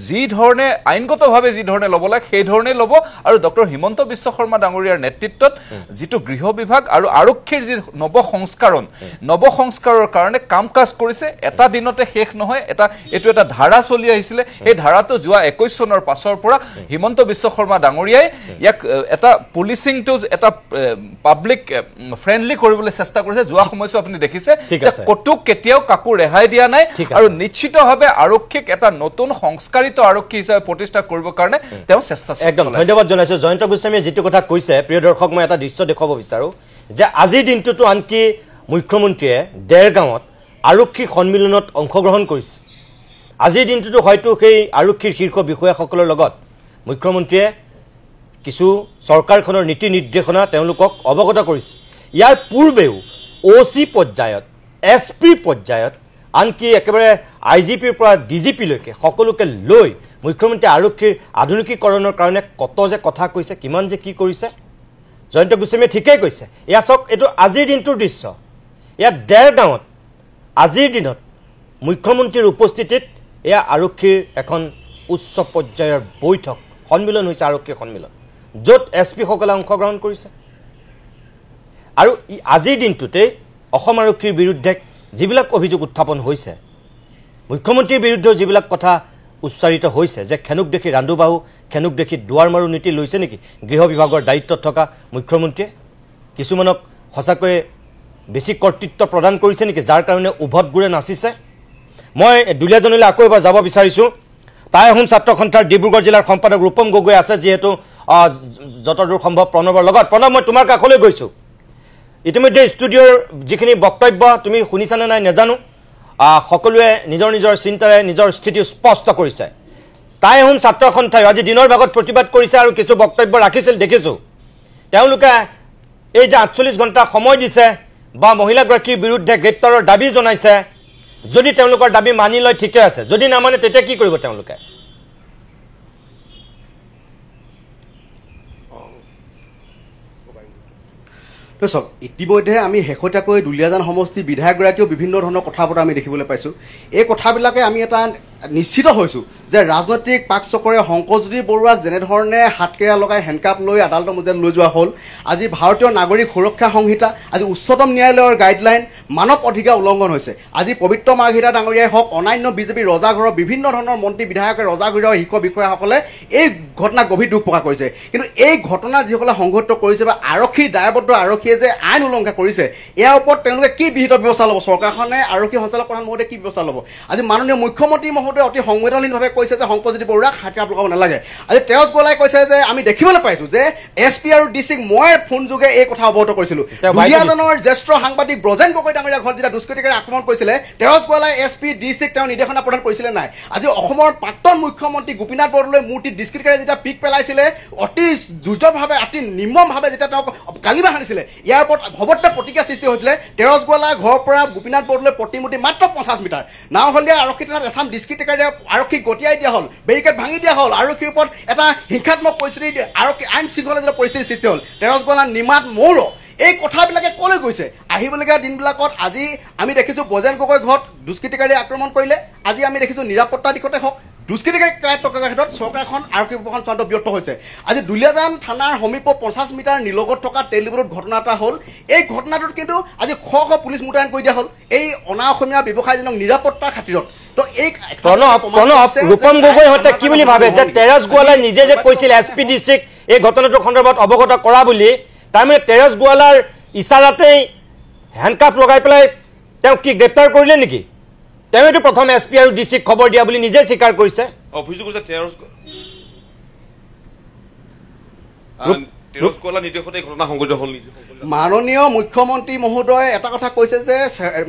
যি ধৰণে আইনগতভাৱে যি ধৰণে ল'ব লাগে সেই ধৰণে ল'ব আৰু ডক্টৰ হিমন্ত বিশ্ব শৰ্মা ডাঙৰীয়াৰ নেতৃত্বত যেটো গৃহ বিভাগ আৰু আৰক্ষীৰ যি নৱসংস্কাৰৰ কাৰণে কাম কাজ কৰিছে এটা দিনতে শেষ নহয় এটো এটা ধাৰা চলি আহিছিলে এই ধাৰাটো যোৱা 21 চনৰ পাছৰ পৰা হিমন্ত বিশ্ব শৰ্মা ডাঙৰীয়াই ইয়াক এটা পুলিচিং টু এটা পাব্লিক ফ্ৰেন্ডলি কৰিবলৈ চেষ্টা কৰিছে যোৱা সময়ত আপুনি দেখিছে কটুক কেতিয়াও কাকো ৰেহাই দিয়া নাই আৰু নিশ্চিতভাৱে আৰক্ষীক এটা নতুন সংস্কাৰিত আৰক্ষী হিচাপে প্ৰতিষ্ঠা কৰিবৰ কাৰণে তেওঁ চেষ্টা একদম ধন্যবাদ জনাইছো জয়ন্ত গোস্বামীয়ে যেটো কথা কৈছে প্ৰিয় দৰ্শক মই এটা দৃশ্য দেখাব বিচাৰো যে আজিৰ দিনটোতো আনকি মুখ্যমন্ত্ৰীয়ে দেৰগাঁৱত আৰক্ষী সন্মিলনত অংশগ্ৰহণ কৰিছে আজিৰ দিনটোতো হয়তো সেই আৰক্ষীৰ শীৰ্ষ বিষয়াসকলৰ লগত মুখ্যমন্ত্ৰীয়ে কিছু চৰকাৰখনৰ নীতি নিৰ্দেশনা তেওঁলোকক অৱগত কৰিছে ইয়াৰ পূৰ্বেও ওসি পৰ্যায়ত এসপি পৰ্যায়ত আনকি একেবাৰে আইজিপিৰ পৰা ডিজিপিলৈকে সকলোকে লৈ মুখ্যমন্ত্ৰী আৰক্ষীৰ আধুনিকীকৰণৰ কাৰণে কত যে কথা কৈছে কিমান যে কি কৰিছে জয়ন্ত গোস্বামীয়ে ঠিকই কৈছে এয়া চক এটো আজিৰ দিনটোৰ দৃশ্য এয়া দেৰগাঁৱত আজিৰ দিনত মুখ্যমন্ত্ৰীৰ উপস্থিতিত এয়া আৰক্ষীৰ এখন উচ্চ পৰ্যায়ৰ বৈঠক সন্মিলন হৈছে আৰক্ষী সন্মিলন য'ত এসপি সকলে অংশগ্ৰহণ কৰিছে আৰু আজিৰ দিনটোতে অসম আৰক্ষীৰ বিৰুদ্ধে যিবিলাক অভিযোগ উত্থাপন হৈছে মুখ্যমন্ত্ৰীৰ বিৰুদ্ধে যিবিলাক কথা উচ্চাৰিত হৈছে যে খেনুক দেখি ৰান্ধুবাহু খেনুক দেখি দুৱাৰ মাৰু নীতি লৈছে নেকি গৃহ বিভাগৰ দায়িত্বত থকা মুখ্যমন্ত্ৰীয়ে কিছুমানক সঁচাকৈ বেছি কৰ্তৃত্ব প্ৰদান কৰিছে নেকি যাৰ কাৰণে উভতগুৰে নাচিছে মই দুলীয়াজনলৈ আকৌ এবাৰ যাব বিচাৰিছোঁ তাই আহোম ছাত্ৰ সন্থাৰ ডিব্ৰুগড় জিলাৰ সম্পাদক ৰূপম গগৈ আছে যিহেতু যতদূৰ সম্ভৱ প্ৰণৱৰ লগত প্ৰণৱ মই তোমাৰ কাষলৈ গৈছোঁ ইতিমধ্যে ষ্টুডিঅ'ৰ যিখিনি বক্তব্য তুমি শুনিছানে নাই নাজানো সকলোৱে নিজৰ নিজৰ চিন্তাৰে নিজৰ স্থিতি স্পষ্ট কৰিছে তাই আহোম ছাত্ৰ সন্থাই আজি দিনৰ ভাগত প্ৰতিবাদ কৰিছে আৰু কিছু বক্তব্য ৰাখিছিল দেখিছোঁ তেওঁলোকে এই যে 48 ঘণ্টা সময় দিছে বা মহিলাগৰাকীৰ বিৰুদ্ধে গ্ৰেপ্তাৰৰ দাবী জনাইছে যদি তেওঁলোকৰ দাবী মানি লয় ঠিকে আছে যদি নামানে তেতিয়া কি কৰিব তেওঁলোকে চাওক ইতিমধ্যে আমি শেহতীয়াকৈ দুলীয়াজান সমষ্টি বিধায়কগৰাকীয়েও বিভিন্ন ধৰণৰ কথা বতৰা আমি দেখিবলৈ পাইছোঁ এই কথাবিলাকে আমি এটা নিশ্চিত হৈছোঁ যে ৰাজনৈতিক পাক চকৰে শংকৰজ্যোতি বৰুৱাক যেনেধৰণে হাতকেৰা লগাই হেণ্ডকাপ লৈ আদালতৰ মজিয়াত লৈ যোৱা হ'ল আজি ভাৰতীয় নাগৰিক সুৰক্ষা সংহিতা আজি উচ্চতম ন্যায়ালয়ৰ গাইডলাইন মানৱ অধিকাৰ উলংঘন হৈছে আজি পবিত্ৰ মাৰ্ঘিতা ডাঙৰীয়াই হওক অন্যান্য বিজেপি ৰজাঘৰৰ বিভিন্ন ধৰণৰ মন্ত্ৰী বিধায়কে ৰজাঘৰৰ শীৰ্ষ বিষয়াসকলে এই ঘটনা গভীৰ দুখ প্ৰকাশ কৰিছে কিন্তু এই ঘটনা যিসকলে সংঘটিত কৰিছে বা আৰক্ষী দায়বদ্ধ আৰক্ষীয়ে যে আইন উলংঘা কৰিছে ইয়াৰ ওপৰত তেওঁলোকে কি বিহিত ব্যৱস্থা ল'ব চৰকাৰখনে আৰক্ষী সঞ্চালক প্ৰধান মহোদয়ে কি ব্যৱস্থা ল'ব আজি মাননীয় মুখ্যমন্ত্ৰী মহোদয়ে অতি সংবেদনশীলভাৱে কৈছে যে শংকৰজ্যোতি বৰুৱাক হাতকাপ লগাব নালাগে আজি তেজ গলাই কৈছে যে আমি দেখিবলৈ পাইছোঁ যে এছপি আৰু ডিচিক মই ফোন যোগে এই কথা অৱগত কৰিছিলোঁ দুলীয়াজানৰ জ্যেষ্ঠ সাংবাদিক ব্ৰজেন গগৈ ডাঙৰীয়া ঘৰত যেতিয়া দুষ্কৃতিকাৰীয়ে আক্ৰমণ কৰিছিলে তেজ গলাই এছপি ডিচিক তেওঁ নিৰ্দেশনা প্ৰদান কৰিছিলে নাই আজি অসমৰ প্ৰাক্তন মুখ্যমন্ত্ৰী গোপীনাথ বৰদলৈৰ মূৰ্তিত দুষ্কৃতিকাৰীয়ে যেতিয়া পিক পেলাইছিলে অতি দুৰ্যভাৱে অতি নিৰ্মমভাৱে যেতিয়া তেওঁক গালি বাহানিছিলে ইয়াৰ ওপৰত ভৱত্তে প্ৰতিক্ৰিয়া সৃষ্টি হৈছিলে তেজ গলাই ঘৰৰ পৰা গোপীনাথ বৰদলৈৰ প্ৰতিমূৰ্তি মাত্ৰ 50 মিটাৰ নাওহলীয়া আৰক্ষী থানাত এছাম দুষ্কৃতিকাৰীয়ে আৰক্ষীক গতিয়াই দিয়া হ'ল বেৰিকেড ভাঙি দিয়া হ'ল আৰক্ষীৰ ওপৰত এটা হিংসাত্মক পৰিস্থিতি আৰক্ষী আইন শৃংখলা যেতিয়া পৰিস্থিতিৰ সৃষ্টি হ'ল তেজ গলা নিমাত মৌৰ এই কথাবিলাকে ক'লৈ গৈছে আহিবলগীয়া দিনবিলাকত আজি আমি দেখিছোঁ ব্ৰজেন গগৈ ঘৰত দুষ্কৃতিকাৰীয়ে আক্ৰমণ কৰিলে আজি আমি দেখিছোঁ নিৰাপত্তা দিশতে হওক দুষ্কৃতিকাৰী কাৰ্যকলাপৰ ক্ষেত্ৰত চৰকাৰখন আৰক্ষী বিভাগখন চূড়ান্ত ব্যৰ্থ হৈছে আজি দুলীয়াজান থানাৰ সমীপত 50 মিটাৰ নিলগত থকা তেল ডিপোত ঘটনা এটা হ'ল এই ঘটনাটোত কিন্তু আজি শ পুলিচ মোতায়েন কৰি দিয়া হ'ল এই অনা অসমীয়া ব্যৱসায়ীজনক নিৰাপত্তাৰ খাতিৰত তো এই ৰূপম গগৈ হতে কি বুলি ভাবে যে তেৰাজ গোৱালাই নিজে যে কৈছিল এছপি ডিস্ট্ৰিক্ট এই ঘটনাটোৰ সন্দৰ্ভত অৱগত কৰা বুলি তাৰমানে তেৰাজ গোৱালাৰ ইছাৰাতেই হেণ্ডকাফ লগাই পেলাই তেওঁ কি গ্ৰেপ্তাৰ কৰিলে নেকি তেওঁটো প্ৰথম এছপি আৰু ডিস্ট্ৰিক্ট খবৰ দিয়া বুলি নিজে স্বীকাৰ কৰিছে অভিযোগ হৈছে তেৰাজ গোৱালা নিৰ্দেশতে ঘটনা সংঘটিত হ'ল নেকি মাননীয় মুখ্যমন্ত্ৰী মহোদয় এটা কথা কৈছে যে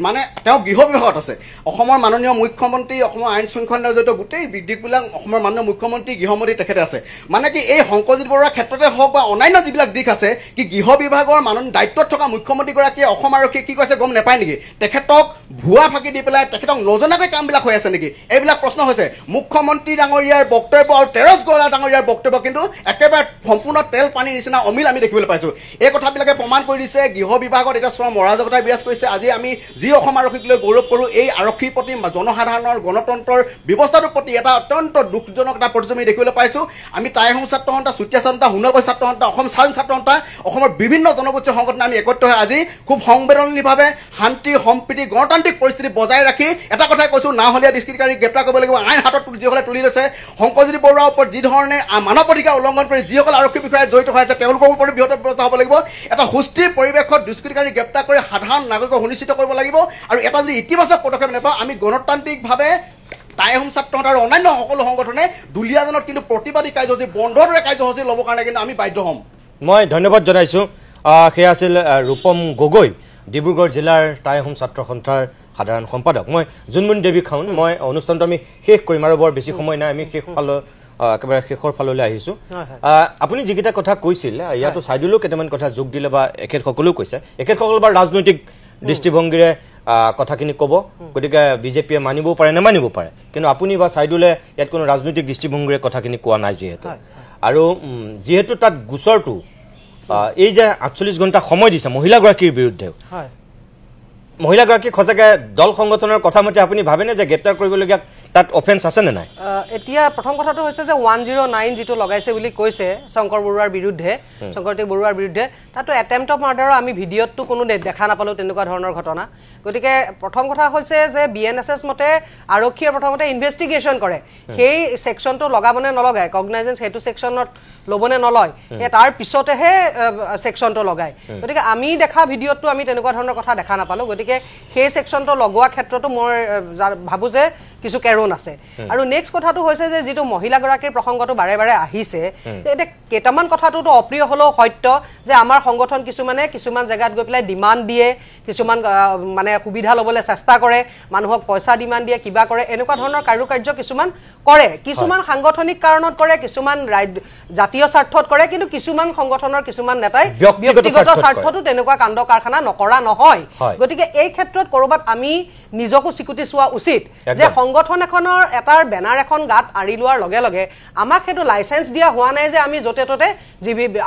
মানে তেওঁ গৃহ বিভাগত আছে অসমৰ মাননীয় মুখ্যমন্ত্ৰী অসমৰ আইন শৃংখলাৰ জড়িত গোটেই দিশবিলাক অসমৰ মাননীয় মুখ্যমন্ত্ৰী গৃহমন্ত্ৰী তেখেতে আছে মানে কি এই শংকৰজিৎ বৰুৱাৰ ক্ষেত্ৰতে হওক বা অন্যান্য যিবিলাক দিশ আছে কি গৃহ বিভাগৰ মাননীয় দায়িত্বত থকা মুখ্যমন্ত্ৰীগৰাকীয়ে অসম আৰক্ষীয়ে কি কৈছে গম নাপায় নেকি তেখেতক ভুৱা ফাঁকি দি পেলাই তেখেতক নজনাকৈ কামবিলাক হৈ আছে নেকি এইবিলাক প্ৰশ্ন হৈছে মুখ্যমন্ত্ৰী ডাঙৰীয়াৰ বক্তব্য আৰু তেৰাজ গোৱালা ডাঙৰীয়াৰ বক্তব্য কিন্তু একেবাৰে সম্পূৰ্ণ তেল পানীৰ নিচিনা অমিল আমি দেখিবলৈ পাইছোঁ এই কথাবিলাকে প্ৰমাণ কৰি দিছে গৃহ বিভাগত এটা চৰম অৰাজকতা বিৰাজ কৰিছে আজি আমি যি অসম আৰক্ষীক লৈ গৌৰৱ কৰোঁ এই আৰক্ষীৰ প্ৰতি জনসাধাৰণৰ গণতন্ত্ৰৰ ব্যৱস্থাটোৰ প্ৰতি এটা অত্যন্ত দুখজনক এটা প্ৰতিচ্ছবি আমি দেখিবলৈ পাইছোঁ আমি টাই আহোম ছাত্ৰ সন্থা চুতীয়া সন্থা সোণাবাই ছাত্ৰ সন্থা অসম স্বাধীন ছাত্ৰ সন্থা অসমৰ বিভিন্ন জনগোষ্ঠীয় সংগঠন আমি একত্ৰ হৈ আজি খুব সংবেদনশীলভাৱে শান্তি সম্প্ৰীতি গণতান্ত্ৰিক পৰিস্থিতি বজাই ৰাখি এটা কথাই কৈছোঁ নাহলীয়া দুষ্কৃতিকাৰীক গ্ৰেপ্তাৰ কৰিব লাগিব আইন হাতত যিসকলে তুলি লৈছে শংকৰজ্যোতি বৰুৱাৰ ওপৰত যি ধৰণে মানৱ অধিকাৰ উলংঘন কৰি যিসকল আৰক্ষী বিষয়াই জড়িত হৈ আছে তেওঁলোকৰ ওপৰত বৃহৎ ব্যৱস্থা হ'ব লাগিব এটা সুস্থিৰ পৰিৱেশত দুষ্কৃতিকাৰী গ্ৰেপ্তাৰ কৰি সাধাৰণ নাগৰিকক সুনিশ্চিত কৰিব লাগিব আৰু এটা যদি ইতিবাচক পদক্ষেপ নাপাওঁ আমি গণতান্ত্ৰিকভাৱে টাই আহোম ছাত্ৰ সন্থা আৰু অন্যান্য সকলো সংগঠনে দুলীয়াজানত কিন্তু প্ৰতিবাদী কাৰ্যসূচী বন্ধৰ দৰে কাৰ্যসূচী ল'বৰ কাৰণে কিন্তু আমি বাধ্য হ'ম মই ধন্যবাদ জনাইছোঁ সেয়া আছিল ৰূপম গগৈ ডিব্ৰুগড় জিলাৰ টাই আহোম ছাত্ৰ সন্থাৰ সাধাৰণ সম্পাদক মই জুনমুনি দেৱী খাউন মই অনুষ্ঠানটো আমি শেষ কৰিম আৰু বৰ বেছি সময় নাই আমি একেবাৰে শেষৰ ফাললৈ আহিছোঁ আপুনি যিকেইটা কথা কৈছিল ইয়াতো চাইডলৈও কেইটামান কথা যোগ দিলে বা এখেতসকলেও কৈছে এখেতসকল বা ৰাজনৈতিক দৃষ্টিভংগীৰে কথাখিনি ক'ব গতিকে বিজেপিয়ে মানিবও পাৰে নামানিব পাৰে কিন্তু আপুনি বা চাইডলৈ ইয়াত কোনো ৰাজনৈতিক দৃষ্টিভংগীৰে কথাখিনি কোৱা নাই যিহেতু আৰু যিহেতু তাত গোচৰটো এই যে 48 ঘণ্টা সময় দিছে মহিলাগৰাকীৰ বিৰুদ্ধে মহিলাগৰাকীক সঁচাকৈ দল সংগঠনৰ কথা মতে আপুনি ভাবেনে যে গ্ৰেপ্তাৰ কৰিবলগীয়া তাত অফেন্স আছে নে নাই এতিয়া প্ৰথম কথাটো হৈছে যে 109 যিটো লগাইছে বুলি কৈছে শংকৰ বৰুৱাৰ বিৰুদ্ধে শংকৰদেৱ বৰুৱাৰ বিৰুদ্ধে তাতো এটেম্পট অফ মাৰ্ডাৰৰ আমি ভিডিঅ'টো কোনো দেখা নাপালোঁ তেনেকুৱা ধৰণৰ ঘটনা গতিকে প্ৰথম কথা হৈছে যে বিএনএছএছ মতে আৰক্ষীয়ে প্ৰথমতে ইনভেষ্টিগেশ্যন কৰে সেই ছেকশ্যনটো লগাবনে নলগায় কগনাইজেঞ্চ সেইটো ছেকশ্যনত ল'বনে নলয় তাৰ পিছতেহে ছেকশ্যনটো লগায় গতিকে আমি দেখা ভিডিঅ'টো আমি তেনেকুৱা ধৰণৰ কথা দেখা নাপালোঁ গতিকে সেই ছেকশ্যনটো লগোৱা ক্ষেত্ৰতো মই ভাবোঁ যে কিছু কেৰুণ আছে আৰু নেক্সট কথাটো হৈছে যে যিটো মহিলাগৰাকীৰ প্ৰসংগটো বাৰে বাৰে আহিছে এতিয়া কেইটামান কথাটোতো অপ্ৰিয় হ'লেও সত্য যে আমাৰ সংগঠন কিছুমান জেগাত গৈ পেলাই ডিমাণ্ড দিয়ে কিছুমান মানে সুবিধা ল'বলৈ চেষ্টা কৰে মানুহক পইচা ডিমাণ্ড দিয়ে কিবা কৰে এনেকুৱা ধৰণৰ কাৰ্য কিছুমান কৰে কিছুমান সাংগঠনিক কাৰণত কৰে কিছুমান জাতীয় স্বাৰ্থত কৰে কিন্তু কিছুমান সংগঠনৰ কিছুমান নেতাই ব্যক্তিগত স্বাৰ্থতো তেনেকুৱা কাণ্ড কাৰখানা নকৰা নহয় গতিকে এই ক্ষেত্ৰত কৰবাত আমি নিজকো স্বীকৃতি চোৱা উচিত যে সংগঠন এখনৰ এটাৰ বেনাৰ এখন গাত আঁৰি লোৱাৰ লগে লগে আমাক সেইটো লাইচেন্স দিয়া হোৱা নাই যে আমি য'তে ত'তে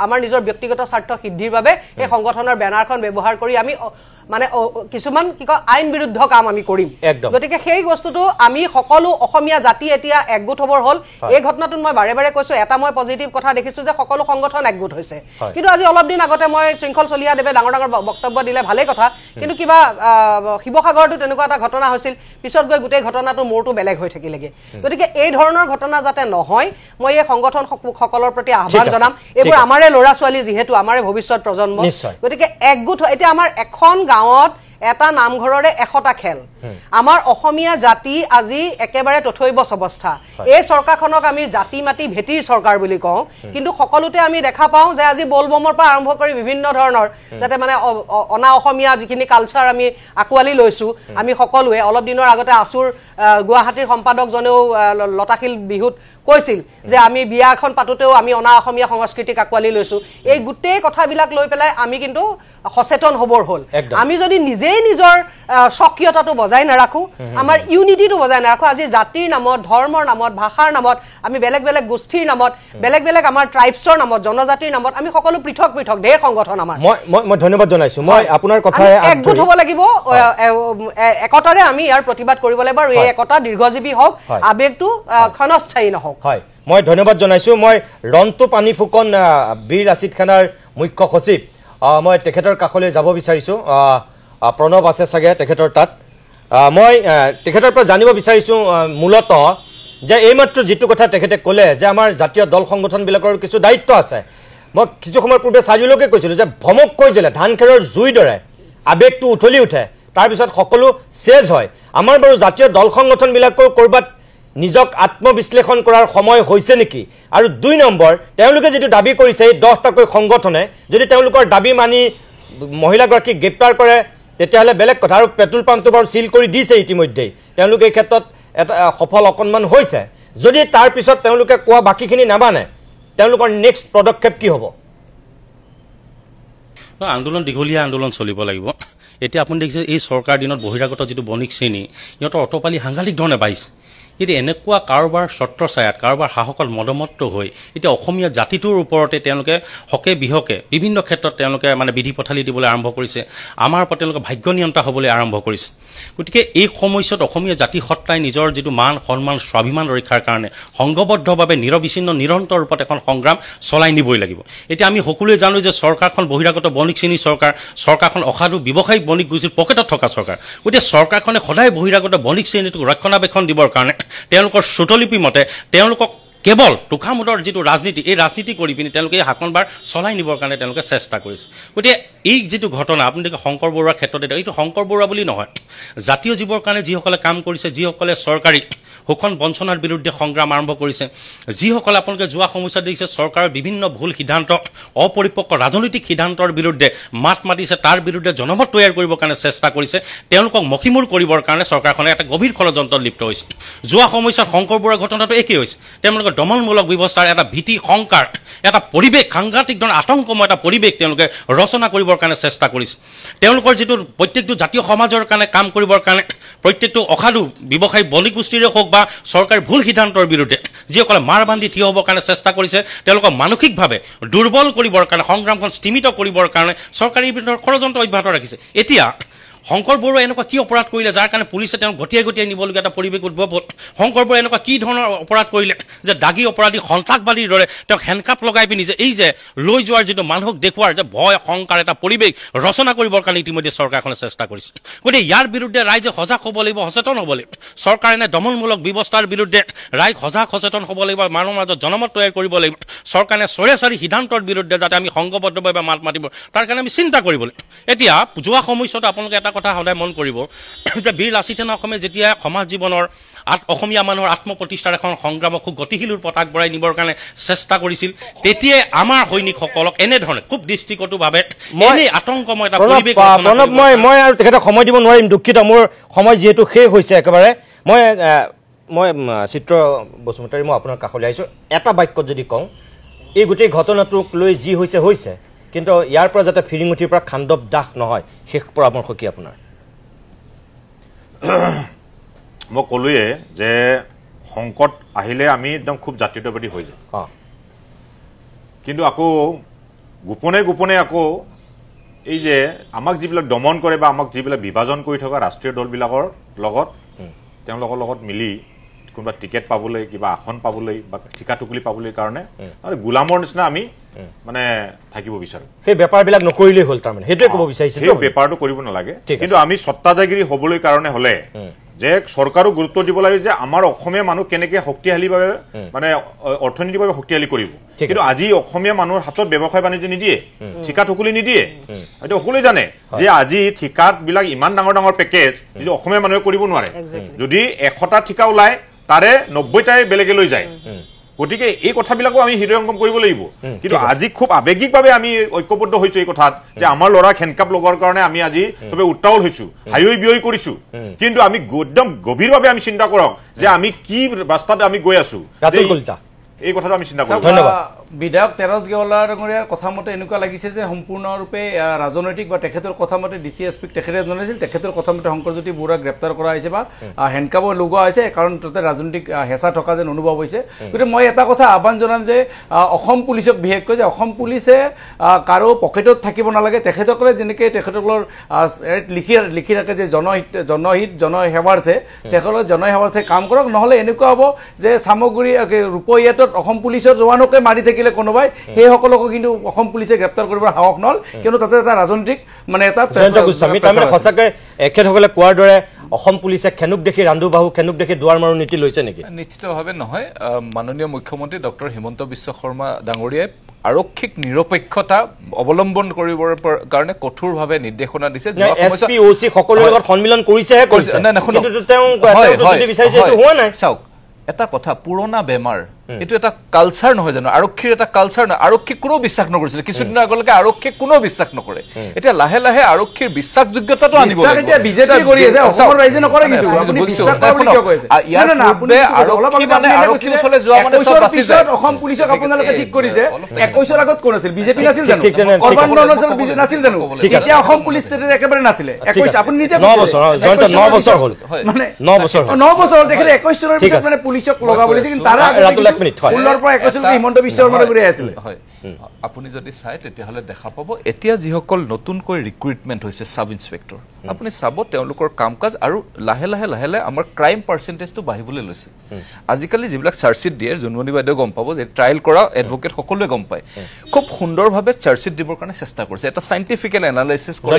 আমাৰ নিজৰ ব্যক্তিগত স্বাৰ্থ সিদ্ধিৰ বাবে এই সংগঠনৰ বেনাৰখন ব্যৱহাৰ কৰি আমি মানে কিছুমান কি কয় আইন বিৰুদ্ধ কাম আমি কৰিম গতিকে সেই বস্তুটো আমি সকলো অসমীয়া জাতি এতিয়া একগোট হ'বৰ হ'ল এই ঘটনাটোত মই বাৰে বাৰে কৈছোঁ এটা মই পজিটিভ কথা দেখিছোঁ যে সকলো সংগঠন একগোট হৈছে কিন্তু আজি অলপ দিন আগতে মই শৃংখল চলিয়াদেৱে ডাঙৰ বক্তব্য দিলে ভালেই কথা কিন্তু কিবা শিৱসাগৰতো তেনেকুৱা এটা ঘটনা হৈছিল পিছত গৈ গোটেই ঘটনাটো মোৰটো বেলেগ হৈ থাকিলেগে গতিকে এই ধৰণৰ ঘটনা যাতে নহয় মই এই সংগঠন সকলৰ প্ৰতি আহ্বান জনাম এইবোৰ আমাৰে ল'ৰা ছোৱালী যিহেতু আমাৰে ভৱিষ্যত প্ৰজন্ম গতিকে একগোট এতিয়া আমাৰ এখন গাঁৱত এটা নামঘৰৰে 100টা খেল আমাৰ অসমীয়া জাতি আজি একেবাৰে তথৈবচ অৱস্থা এই চৰকাৰখনক আমি জাতি মাটি ভেটিৰ চৰকাৰ বুলি কওঁ কিন্তু সকলোতে আমি দেখা পাওঁ যে আজি বলবমৰ পৰা আৰম্ভ কৰি বিভিন্ন ধৰণৰ যাতে মানে অনা অসমীয়া যিখিনি কালচাৰ আমি আঁকোৱালি লৈছোঁ আমি সকলোৱে অলপ দিনৰ আগতে আছুৰ গুৱাহাটীৰ সম্পাদকজনেও লতাশিল বিহুত কৈছিল যে আমি বিয়া এখন পাতোতেও আমি অনা অসমীয়া সংস্কৃতিক আঁকোৱালি লৈছোঁ এই গোটেই কথাবিলাক লৈ পেলাই আমি কিন্তু সচেতন হ'বৰ হ'ল আমি যদি নিজে নিজেই নিজৰ সক্ৰিয়তাটো বজাই নাৰাখো আমাৰ ইউনিটিটো বজাই নাৰাখো আজি জাতিৰ নামত ধৰ্মৰ নামত ভাষাৰ নামত আমি বেলেগ বেলেগ গোষ্ঠীৰ নামত বেলেগ বেলেগ আমাৰ ট্ৰাইবছৰ নামত জনজাতিৰ নামত আমি সকলো পৃথক পৃথক দেশ সংগঠন আমাৰ মই ধন্যবাদ জনাইছো মই আপোনাৰ কথাৰে একগোট হ'ব লাগিব একতাৰে আমি ইয়াৰ প্ৰতিবাদ কৰিব লাগিব আৰু এই একতা দীৰ্ঘজীৱী হওক আবেগটো ক্ষণস্থায়ী নহওক হয় মই ধন্যবাদ জনাইছো মই ৰন্তু পানী ফুকন বীৰ লাচিত খানাৰ মুখ্য সচিব মই তেখেতৰ কাষলৈ যাব বিচাৰিছো প্ৰণৱ আছে চাগে তেখেতৰ তাত মই তেখেতৰ পৰা জানিব বিচাৰিছো মূলত যে এইমাত্ৰ যিটো কথা তেখেতে ক'লে যে আমাৰ জাতীয় দল সংগঠনবিলাকৰ কিছু দায়িত্ব আছে মই কিছু সময়ৰ পূৰ্বে চাৰিওলৈকে কৈছিলোঁ যে ভমককৈ জ্বলে ধান খেৰৰ জুইৰ দৰে আবেগটো উঠলি উঠে তাৰপিছত সকলো চেজ হয় আমাৰ বাৰু জাতীয় দল সংগঠনবিলাকৰ ক'ৰবাত নিজক আত্মবিশ্লেষণ কৰাৰ সময় হৈছে নেকি আৰু 2 নম্বৰ তেওঁলোকে যেটো দাবী কৰিছে এই 10টাকৈ সংগঠনে যদি তেওঁলোকৰ দাবী মানি মহিলাগৰাকীক গ্ৰেপ্তাৰ কৰে তেতিয়াহ'লে বেলেগ কথা আৰু পেট্ৰল পাম্পটো বাৰু সিল কৰি দিছে ইতিমধ্যে তেওঁলোকে এই ক্ষেত্ৰত এটা সফল অকণমান হৈছে যদি তাৰ পিছত তেওঁলোকে কোৱা বাকিখিনি নামানে তেওঁলোকৰ নেক্সট পদক্ষেপ কি হ'ব আন্দোলন দীঘলীয়া আন্দোলন চলিব লাগিব এতিয়া আপুনি দেখিছে এই চৰকাৰ দিনত বহিৰাগত যেটো বণিক শ্ৰেণী ইহঁতৰ অটপালি সাংঘাতিক ধৰণে বাইছে এতিয়া এনেকুৱা কাৰোবাৰ ছত্ৰছায়াত কাৰোবাৰ সাহসত মদমত্ত হৈ এতিয়া অসমীয়া জাতিটোৰ ওপৰতে তেওঁলোকে হকে বিহকে বিভিন্ন ক্ষেত্ৰত তেওঁলোকে মানে বিধি পথালি দিবলৈ আৰম্ভ কৰিছে আমাৰ ওপৰত তেওঁলোকে ভাগ্য নিয়ন্ত্ৰণ হ'বলৈ আৰম্ভ কৰিছে গতিকে এই সময়ছোৱাত অসমীয়া জাতি সত্তাই নিজৰ যেটো মান সন্মান স্বাভিমান ৰক্ষাৰ কাৰণে সংঘবদ্ধভাৱে নিৰবিচ্ছিন্ন নিৰন্তৰ ৰূপত এখন সংগ্ৰাম চলাই নিবই লাগিব এতিয়া আমি সকলোৱে জানো যে চৰকাৰখন বহিৰাগত বণিক শ্ৰেণী চৰকাৰখন অসাধু ব্যৱসায়িক বণিক গোষ্ঠীৰ পকেটত থকা চৰকাৰ গতিকে চৰকাৰখনে সদায় বহিৰাগত বণিক শ্ৰেণীটোক ৰক্ষণাবেক্ষণ দিবৰ কাৰণে তেওঁলোকৰ শ্ৰুতলিপি মতে তেওঁলোকক কেৱল টুকামুদৰ যেটো ৰাজনীতি এই ৰাজনীতি কৰি পিনি তেওঁলোকে হাকনবাৰ চলাই নিবৰ কাৰণে তেওঁলোকে চেষ্টা কৰিছে গতিকে এই যেটো ঘটনা আপুনি দেখে শংকৰ বৰুৱাৰ ক্ষেত্ৰত এইটো শংকৰ বৰুৱা বুলি নহয় জাতীয় জীৱৰ কাৰণে যিসকলে কাম কৰিছে যিসকলে চৰকাৰী শোষণ বঞ্চনাৰ বিৰুদ্ধে সংগ্ৰাম আৰম্ভ কৰিছে যিসকলে আপোনালোকে যোৱা সময়ছোৱাত দেখিছে চৰকাৰৰ বিভিন্ন ভুল সিদ্ধান্ত অপৰিপক্ক ৰাজনৈতিক সিদ্ধান্তৰ বিৰুদ্ধে মাত মাতিছে তাৰ বিৰুদ্ধে জনমত তৈয়াৰ কৰিবৰ কাৰণে চেষ্টা কৰিছে তেওঁলোকক মকিমূৰ কৰিবৰ কাৰণে চৰকাৰখনে এটা গভীৰ ষড়যন্ত্ৰত লিপ্ত হৈছে যোৱা সময়ছোৱাত শংকৰ বৰুৱাৰ ঘটনাটো একেই হৈছে তেওঁলোকে দমনমূলক ব্যৱস্থাৰ এটা ভীতি সংকাৰ এটা পৰিৱেশ সাংঘাতিক ধৰণৰ আতংকময় এটা পৰিৱেশ তেওঁলোকে ৰচনা কৰিবৰ কাৰণে চেষ্টা কৰিছে তেওঁলোকৰ যেটো প্ৰত্যেকটো জাতীয় সমাজৰ কাৰণে কাম কৰিবৰ কাৰণে প্ৰত্যেকটো অসাধু ব্যৱসায়ী বণিক গোষ্ঠীৰে হওক বা চৰকাৰী ভুল সিদ্ধান্তৰ বিৰুদ্ধে যিসকলে মাৰ বান্ধি থিয় হ'বৰ কাৰণে চেষ্টা কৰিছে তেওঁলোকক মানসিকভাৱে দুৰ্বল কৰিবৰ কাৰণে সংগ্ৰামখন স্থিমিত কৰিবৰ কাৰণে চৰকাৰী বিৰুদ্ধে ষড়যন্ত্ৰ অব্যাহত ৰাখিছে এতিয়া শংকৰ বৰুৱা এনেকুৱা কি অপৰাধ কৰিলে যাৰ কাৰণে পুলিচে তেওঁক গটিয়াই নিবলগীয়া এটা পৰিৱেশ উদ্ভৱ হ'ল শংকৰ বৰুৱা এনেকুৱা কি ধৰণৰ অপৰাধ কৰিলে যে দাগী অপৰাধী সন্ত্ৰাসবাদীৰ দৰে তেওঁক হেণ্ডকাপ লগাই পিনি যে এই যে লৈ যোৱাৰ যেটো মানুহক দেখুৱাৰ যে ভয় সংকাৰ এটা পৰিৱেশ ৰচনা কৰিবৰ কাৰণে ইতিমধ্যে চৰকাৰখনে চেষ্টা কৰিছে গতিকে ইয়াৰ বিৰুদ্ধে ৰাইজে সজাগ হ'ব লাগিব সচেতন হ'ব লাগিব চৰকাৰে এনে দমনমূলক ব্যৱস্থাৰ বিৰুদ্ধে ৰাইজ সজাগ সচেতন হ'ব লাগিব মানুহৰ মাজত জনমত তৈয়াৰ কৰিব লাগিব চৰকাৰে চৰেচাৰি সিদ্ধান্তৰ বিৰুদ্ধে যাতে আমি সংঘবদ্ধভাৱে মাত মাতিব তাৰ কাৰণে আমি চিন্তা কৰিব লাগিব এতিয়া যোৱা সময়ছোৱাত আপোনালোকে এটা কথা সদায় মন কৰিব যে বীৰ লাচিত অসমে যেতিয়া সমাজ জীৱনৰ অসমীয়া মানুহৰ আত্মপ্ৰতিষ্ঠাৰ এখন সংগ্ৰামক খুব গতিশীল ৰূপত আগবঢ়াই নিবৰ কাৰণে চেষ্টা কৰিছিল তেতিয়াই আমাৰ সৈনিকসকলক এনেধৰণে খুব দৃষ্টিকটুভাৱে এনেই আতংকময় এটা পৰিৱেশ প্ৰণৱ মই আৰু তেখেতক সময় দিব নোৱাৰিম দুখিত মোৰ সময় যিহেতু শেষ হৈছে একেবাৰে মই চিত্ৰ বসুমতাৰী মই আপোনাৰ কাষলৈ আহিছোঁ এটা বাক্যত যদি কওঁ এই গোটেই ঘটনাটোক লৈ যি হৈছে কিন্তু ইয়াৰ পৰা যাতে ফিৰিঙুঠিৰ পৰা খাণ্ডৱ দাস নহয় শেষ পৰামৰ্শ কি আপোনাৰ মই ক'লোৱে যে সংকট আহিলে আমি একদম খুব জাতীয়তাবাদী হৈ যাওঁ কিন্তু আকৌ গোপনে আকৌ এই যে আমাক যিবিলাক দমন কৰে বা আমাক যিবিলাক বিভাজন কৰি থকা ৰাষ্ট্ৰীয় দলবিলাকৰ লগত তেওঁলোকৰ লগত মিলি কোনোবা টিকেট পাবলৈ কিবা আসন পাবলৈ বা ঠিকা টুকুলি পাবলৈ কাৰণে আৰু গোলামৰ নিচিনা আমি মানে থাকিব বিচাৰো সেই বেপাৰবিলাক নকৰিলেই হ'ল তাৰমানে সেইটোৱে ক'ব বিচাৰিছে সেই বেপাৰটো কৰিব নালাগে কিন্তু আমি সত্তাদাগিৰি হ'বলৈ কাৰণে হ'লে যে চৰকাৰো গুৰুত্ব দিব লাগে যে আমাৰ অসমীয়া মানুহ কেনেকৈ শক্তিশালীভাৱে মানে অৰ্থনৈতিকভাৱে শক্তিশালী কৰিব কিন্তু আজি অসমীয়া মানুহৰ হাতত ব্যৱসায় বাণিজ্য নিদিয়ে ঠিকা টুকুলি নিদিয়ে এইটো সকলোৱে জানে যে আজি ঠিকাবিলাক ইমান ডাঙৰ পেকেজ যিটো অসমীয়া মানুহে কৰিব নোৱাৰে যদি 100টা ঠিকা ওলায় তাৰে 90টাই বেলেগে লৈ যায় গতিকে এই কথাবিলাকো আমি হৃদয়ংগম কৰিব লাগিব কিন্তু আজি খুব আৱেগিকভাৱে আমি ঐক্যবদ্ধ হৈছো এই কথাত যে আমাৰ ল'ৰা হেণ্ডকাপ লগোৱাৰ কাৰণে আমি আজি চবে উত্তাৱল হৈছো হাইৱৈ বিয়ৈ কৰিছো কিন্তু আমি একদম গভীৰভাৱে আমি চিন্তা কৰক যে আমি কি ৰাস্তাত আমি গৈ আছো এই কথাটো আমি চিন্তা কৰোঁ। ধন্যবাদ। বিধায়ক তেৰছ গেৱালা ডাঙৰীয়াৰ কথা মতে এনেকুৱা লাগিছে যে সম্পূৰ্ণৰূপে ৰাজনৈতিক বা তেখেতৰ কথা মতে DCSPক তেখেতে জনাইছিল, তেখেতৰ কথা মতে শংকৰজ্যোতি বৰুৱাক গ্ৰেপ্তাৰ কৰা হৈছে বা হেণ্ডকাপো লগোৱা হৈছে, কাৰণ তাতে ৰাজনৈতিক হেঁচা থকা যেন অনুভৱ হৈছে। গতিকে মই এটা কথা আহ্বান জনাম যে অসম পুলিচক বিশেষকৈ যে অসম পুলিচে কাৰো পকেটত থাকিব নালাগে। তেখেতসকলে যেনেকৈ তেখেতসকলৰ লিখি ৰাখে যে জনহিত জনসেৱাৰ্থে, তেখেতসকলে জনসেৱাৰ্থে কাম কৰক, নহ'লে এনেকুৱা হ'ব যে চামগুৰি ৰূপহীয়াতত অসম পুলিচৰ জোৱানকে মাৰি থাকিলে কোনোবাই সেইসকলকো কিন্তু অসম পুলিচে গ্ৰেপ্তাৰ কৰিবৰ সাহস নহ'ল, কিয়নো তাতে এটা ৰাজনৈতিক মানে এটা তাৰমানে সঁচাকৈ এখেতসকলে কোৱাৰ দৰে অসম পুলিচে খেনুক দেখি ৰান্ধু বাহু খেনুক দেখি দুৱাৰ মাৰো নীতি লৈছে নেকি? নিশ্চিতভাৱে নহয়। মাননীয় মুখ্যমন্ত্ৰী ডক্টৰ হিমন্ত বিশ্ব শৰ্মা ডাঙৰীয়াই আৰক্ষীক নিৰপেক্ষতা অৱলম্বন কৰিবৰ কাৰণে কঠোৰভাৱে নিৰ্দেশনা দিছে। সকলোৰে লগত সন্মিলন কৰিছেহে কৰিছে। চাওক, এটা কথা, পুৰণা বেমাৰ এইটো এটা কালচাৰ নহয় জানো? আৰক্ষীৰ এটা কালচাৰ নহয়। আৰক্ষীক কোনো বিশ্বাস নকৰিছিলে, কিছুদিনৰ আগলৈকে আৰক্ষীক কোনো বিশ্বাস নকৰে। এতিয়া লাহে লাহে আৰক্ষীৰ বিশ্বাসযোগ্যতাটো আনিব লাগিব। অসম পুলিচক আপোনালোকে ঠিক কৰিছে, 21ৰ আগত কোন আছিল? বিজেপি নাছিল জানো? নাছিল জানো? এতিয়া অসম পুলিচ একেবাৰে নাছিলে। আপুনি নিজে 9 বছৰ হ'ল, মানে 9 বছৰ দেখিলে 21 চনৰ পিছত মানে পুলিচক লগাব লাগিছিল, কিন্তু তাৰে হিমন্ত বিশ্ব শৰ্মা ডাঙৰীয়া আছিলে। আপুনি যদি চাই তেতিয়াহ'লে দেখা পাব এতিয়া যিসকল নতুনকৈ ৰিক্ৰুইটমেণ্ট হৈছে চাব ইন্সপেক্টৰ, আপুনি চাব তেওঁলোকৰ কাম কাজ আৰু লাহে লাহে আমাৰ ক্ৰাইম পাৰ্চেণ্টেজটো বাঢ়িবলৈ লৈছে। আজিকালি যিবিলাক চাৰ্জশ্বিট দিয়ে, জোনমণি বাইদেউ গম পাব যে ট্ৰায়েল কৰা এডভকেট সকলোৱে গম পায়, খুব সুন্দৰভাৱে চাৰ্জশ্বিট দিবৰ কাৰণে চেষ্টা কৰিছে, এটা চাইণ্টিফিকেল এনালাইচিছ কৰে।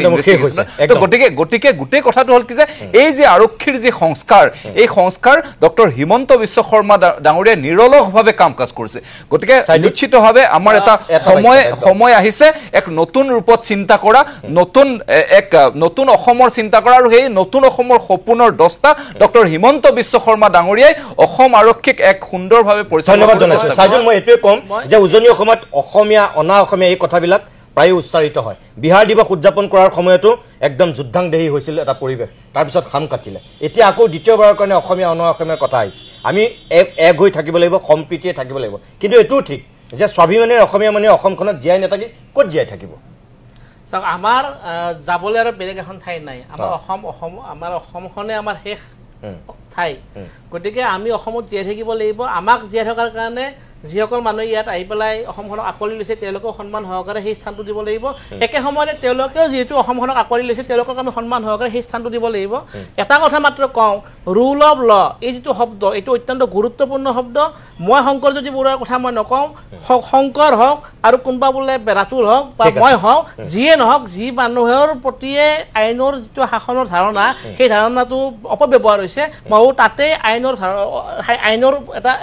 গতিকে গোটেই কথাটো হ'ল কি যে এই যে আৰক্ষীৰ যি সংস্কাৰ, এই সংস্কাৰ ডক্টৰ হিমন্ত বিশ্ব শৰ্মা ডাঙৰীয়াই নিৰলসভাৱে কাম কাজ কৰিছে। গতিকে নিশ্চিতভাৱে আমাৰ এটা সময় আহিছে এক নতুন ৰূপত চিন্তা কৰা, নতুন অসমৰ চিন্তা কৰা, আৰু সেই নতুন অসমৰ সপোনৰ দস্তা ডক্টৰ হিমন্ত বিশ্ব শৰ্মা ডাঙৰীয়াই অসম আৰক্ষীক এক সুন্দৰভাৱে পৰিচালনা কৰিছে। মই এইটোৱে ক'ম যে উজনি অসমত অসমীয়া অনা অসমীয়া এই কথাবিলাক প্ৰায় উচ্চাৰিত হয়। বিহাৰ দিৱস উদযাপন কৰাৰ সময়তো একদম যুদ্ধাংদেহী হৈছিল এটা পৰিৱেশ, তাৰপিছত খাম কাটিলে। এতিয়া আকৌ দ্বিতীয়বাৰৰ কাৰণে অসমীয়া অনা অসমীয়াৰ কথা আহিছে। আমি এক হৈ থাকিব লাগিব, সম্প্ৰীতিয়ে থাকিব লাগিব। কিন্তু এইটোও ঠিক যে স্বাভিমানীৰ অসমীয়া মানে অসমখনত জীয়াই নাথাকি ক'ত জীয়াই থাকিব? চাওক, আমাৰ যাবলৈ আৰু বেলেগ এখন ঠাই নাই। আমাৰ আমাৰ অসমখনে আমাৰ শেষ ঠাই। গতিকে আমি অসমত জীয়াই থাকিব লাগিব। আমাক জীয়াই থকাৰ কাৰণে যিসকল মানুহে ইয়াত আহি পেলাই অসমখনক আঁকোৱালি লৈছে তেওঁলোকেও সন্মান সহকাৰে সেই স্থানটো দিব লাগিব। একে সময়তে তেওঁলোকেও যিহেতু অসমখনক আঁকোৱালি লৈছে তেওঁলোকক আমি সন্মান সহকাৰে সেই স্থানটো দিব লাগিব। এটা কথা মাত্ৰ কওঁ, ৰুল অফ ল এই যিটো শব্দ, এইটো অত্যন্ত গুৰুত্বপূৰ্ণ শব্দ। মই শংকৰজ্যোতি বৰুৱাৰ কথা মই নকওঁ, শংকৰ হওক আৰু কোনোবা বোলে ৰাতুল হওক বা মই হওক, যিয়ে নহওক, যি মানুহৰ প্ৰতিয়ে আইনৰ যিটো শাসনৰ ধাৰণা, সেই ধাৰণাটো অপব্যৱহাৰ হৈছে। মই তাতে আইনৰ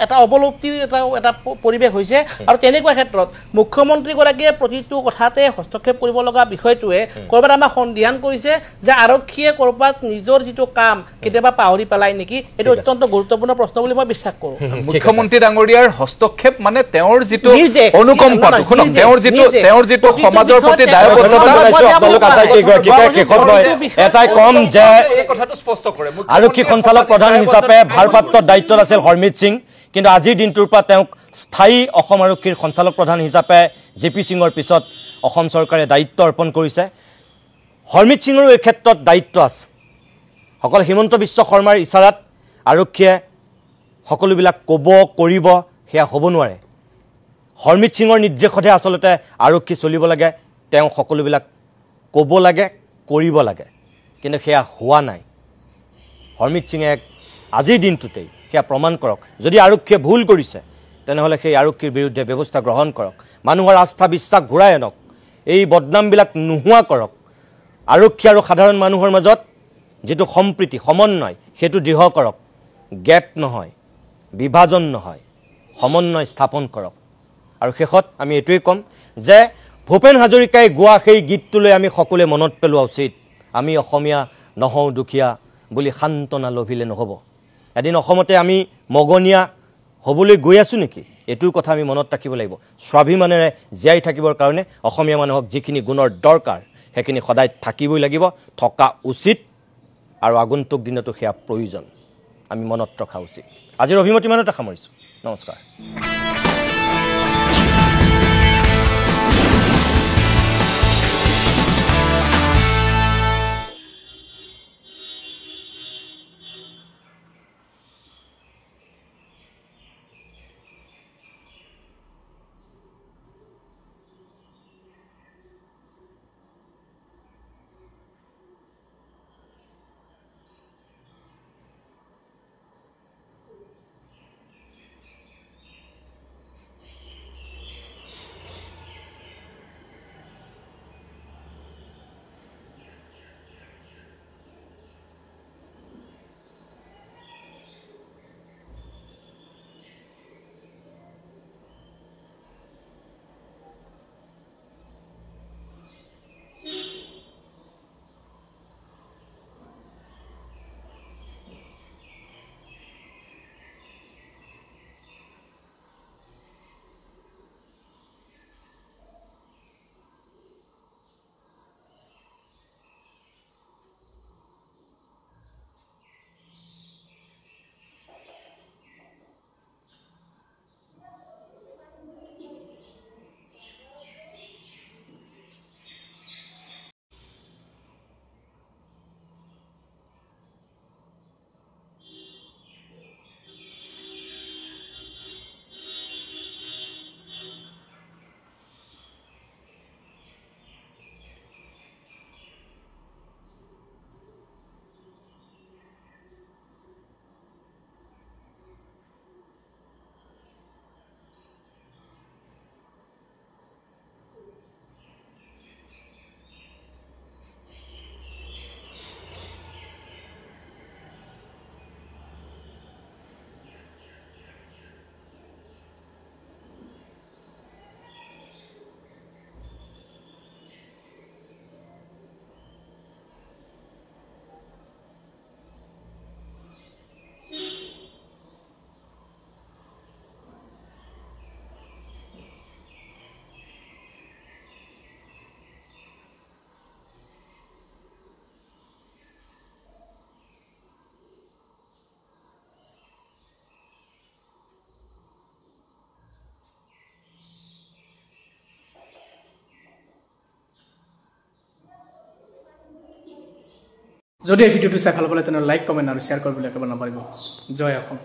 এটা অৱলুপ্তিৰ এটা পৰিৱেশ হৈছে। আৰু তেনেকুৱা ক্ষেত্ৰত মুখ্যমন্ত্ৰীগৰাকীয়ে প্ৰতিটো কথাতে হস্তক্ষেপ কৰিব লগা বিষয়টোৱে ক'ৰবাত আমাক সন্ধিহান কৰিছে যে আৰক্ষীয়ে ক'ৰবাত নিজৰ যিটো কাম কেতিয়াবা পাহৰি পেলাই নেকি। এইটো অত্যন্ত গুৰুত্বপূৰ্ণ প্ৰশ্ন বুলি মই বিশ্বাস কৰোঁ। মুখ্যমন্ত্ৰী ডাঙৰীয়াৰ হস্তক্ষেপ মানে তেওঁৰ যিটো অনুকম্পা, তেওঁৰ যিটো সমাজৰ প্ৰতি দায়বদ্ধতা, এটাই কম যে আৰক্ষী সঞ্চালক প্ৰধান হিচাপে ভাৰপ্ৰাপ্ত দায়িত্বত আছিল হৰমিত সিং, কিন্তু আজিৰ দিনটোৰ পৰা তেওঁক স্থায়ী অসম আৰক্ষীৰ সঞ্চালক প্ৰধান হিচাপে JP সিঙৰ পিছত অসম চৰকাৰে দায়িত্ব অৰ্পণ কৰিছে। হৰমিত সিঙৰো এই ক্ষেত্ৰত দায়িত্ব আছে। অকল হিমন্ত বিশ্ব শৰ্মাৰ ইচাৰাত আৰক্ষীয়ে সকলোবিলাক ক'ব কৰিব সেয়া হ'ব নোৱাৰে। হৰমিত সিঙৰ নিৰ্দেশতহে আচলতে আৰক্ষী চলিব লাগে। তেওঁ সকলোবিলাক ক'ব লাগে, কৰিব লাগে, কিন্তু সেয়া হোৱা নাই। হৰমিত সিঙে আজিৰ দিনটোতেই সেয়া প্ৰমাণ কৰক। যদি আৰক্ষীয়ে ভুল কৰিছে তেনেহ'লে সেই আৰক্ষীৰ বিৰুদ্ধে ব্যৱস্থা গ্ৰহণ কৰক, মানুহৰ আস্থা বিশ্বাস ঘূৰাই আনক, এই বদনামবিলাক নোহোৱা কৰক। আৰক্ষী আৰু সাধাৰণ মানুহৰ মাজত যিটো সম্প্ৰীতি সমন্বয় সেইটো দৃঢ় কৰক। গেপ নহয়, বিভাজন নহয়, সমন্বয় স্থাপন কৰক। আৰু শেষত আমি এইটোৱেই ক'ম যে ভূপেন হাজৰিকাই গোৱা সেই গীতটোলৈ আমি সকলোৱে মনত পেলোৱা উচিত। আমি অসমীয়া নহওঁ দুখীয়া বুলি সান্তনা লভিলে নহ'ব। এদিন অসমতে আমি মগনীয়া হ'বলৈ গৈ আছোঁ নেকি? এইটোৰ কথা আমি মনত ৰাখিব লাগিব। স্বাভিমানেৰে জীয়াই থাকিবৰ কাৰণে অসমীয়া মানুহক যিখিনি গুণৰ দৰকাৰ সেইখিনি সদায় থাকিবই লাগিব, থকা উচিত, আৰু আগন্তুক দিনতো সেয়া প্ৰয়োজন আমি মনত ৰখা উচিত। আজিৰ অভিমত ইমানতে সামৰিছোঁ। নমস্কাৰ। যদি এই ভিডিঅ'টো চাই ভাল পালে তেনেহ'লে লাইক কমেণ্ট আৰু শ্বেয়াৰ কৰিবলৈ একেবাৰে নাপাহৰিব জয় অসম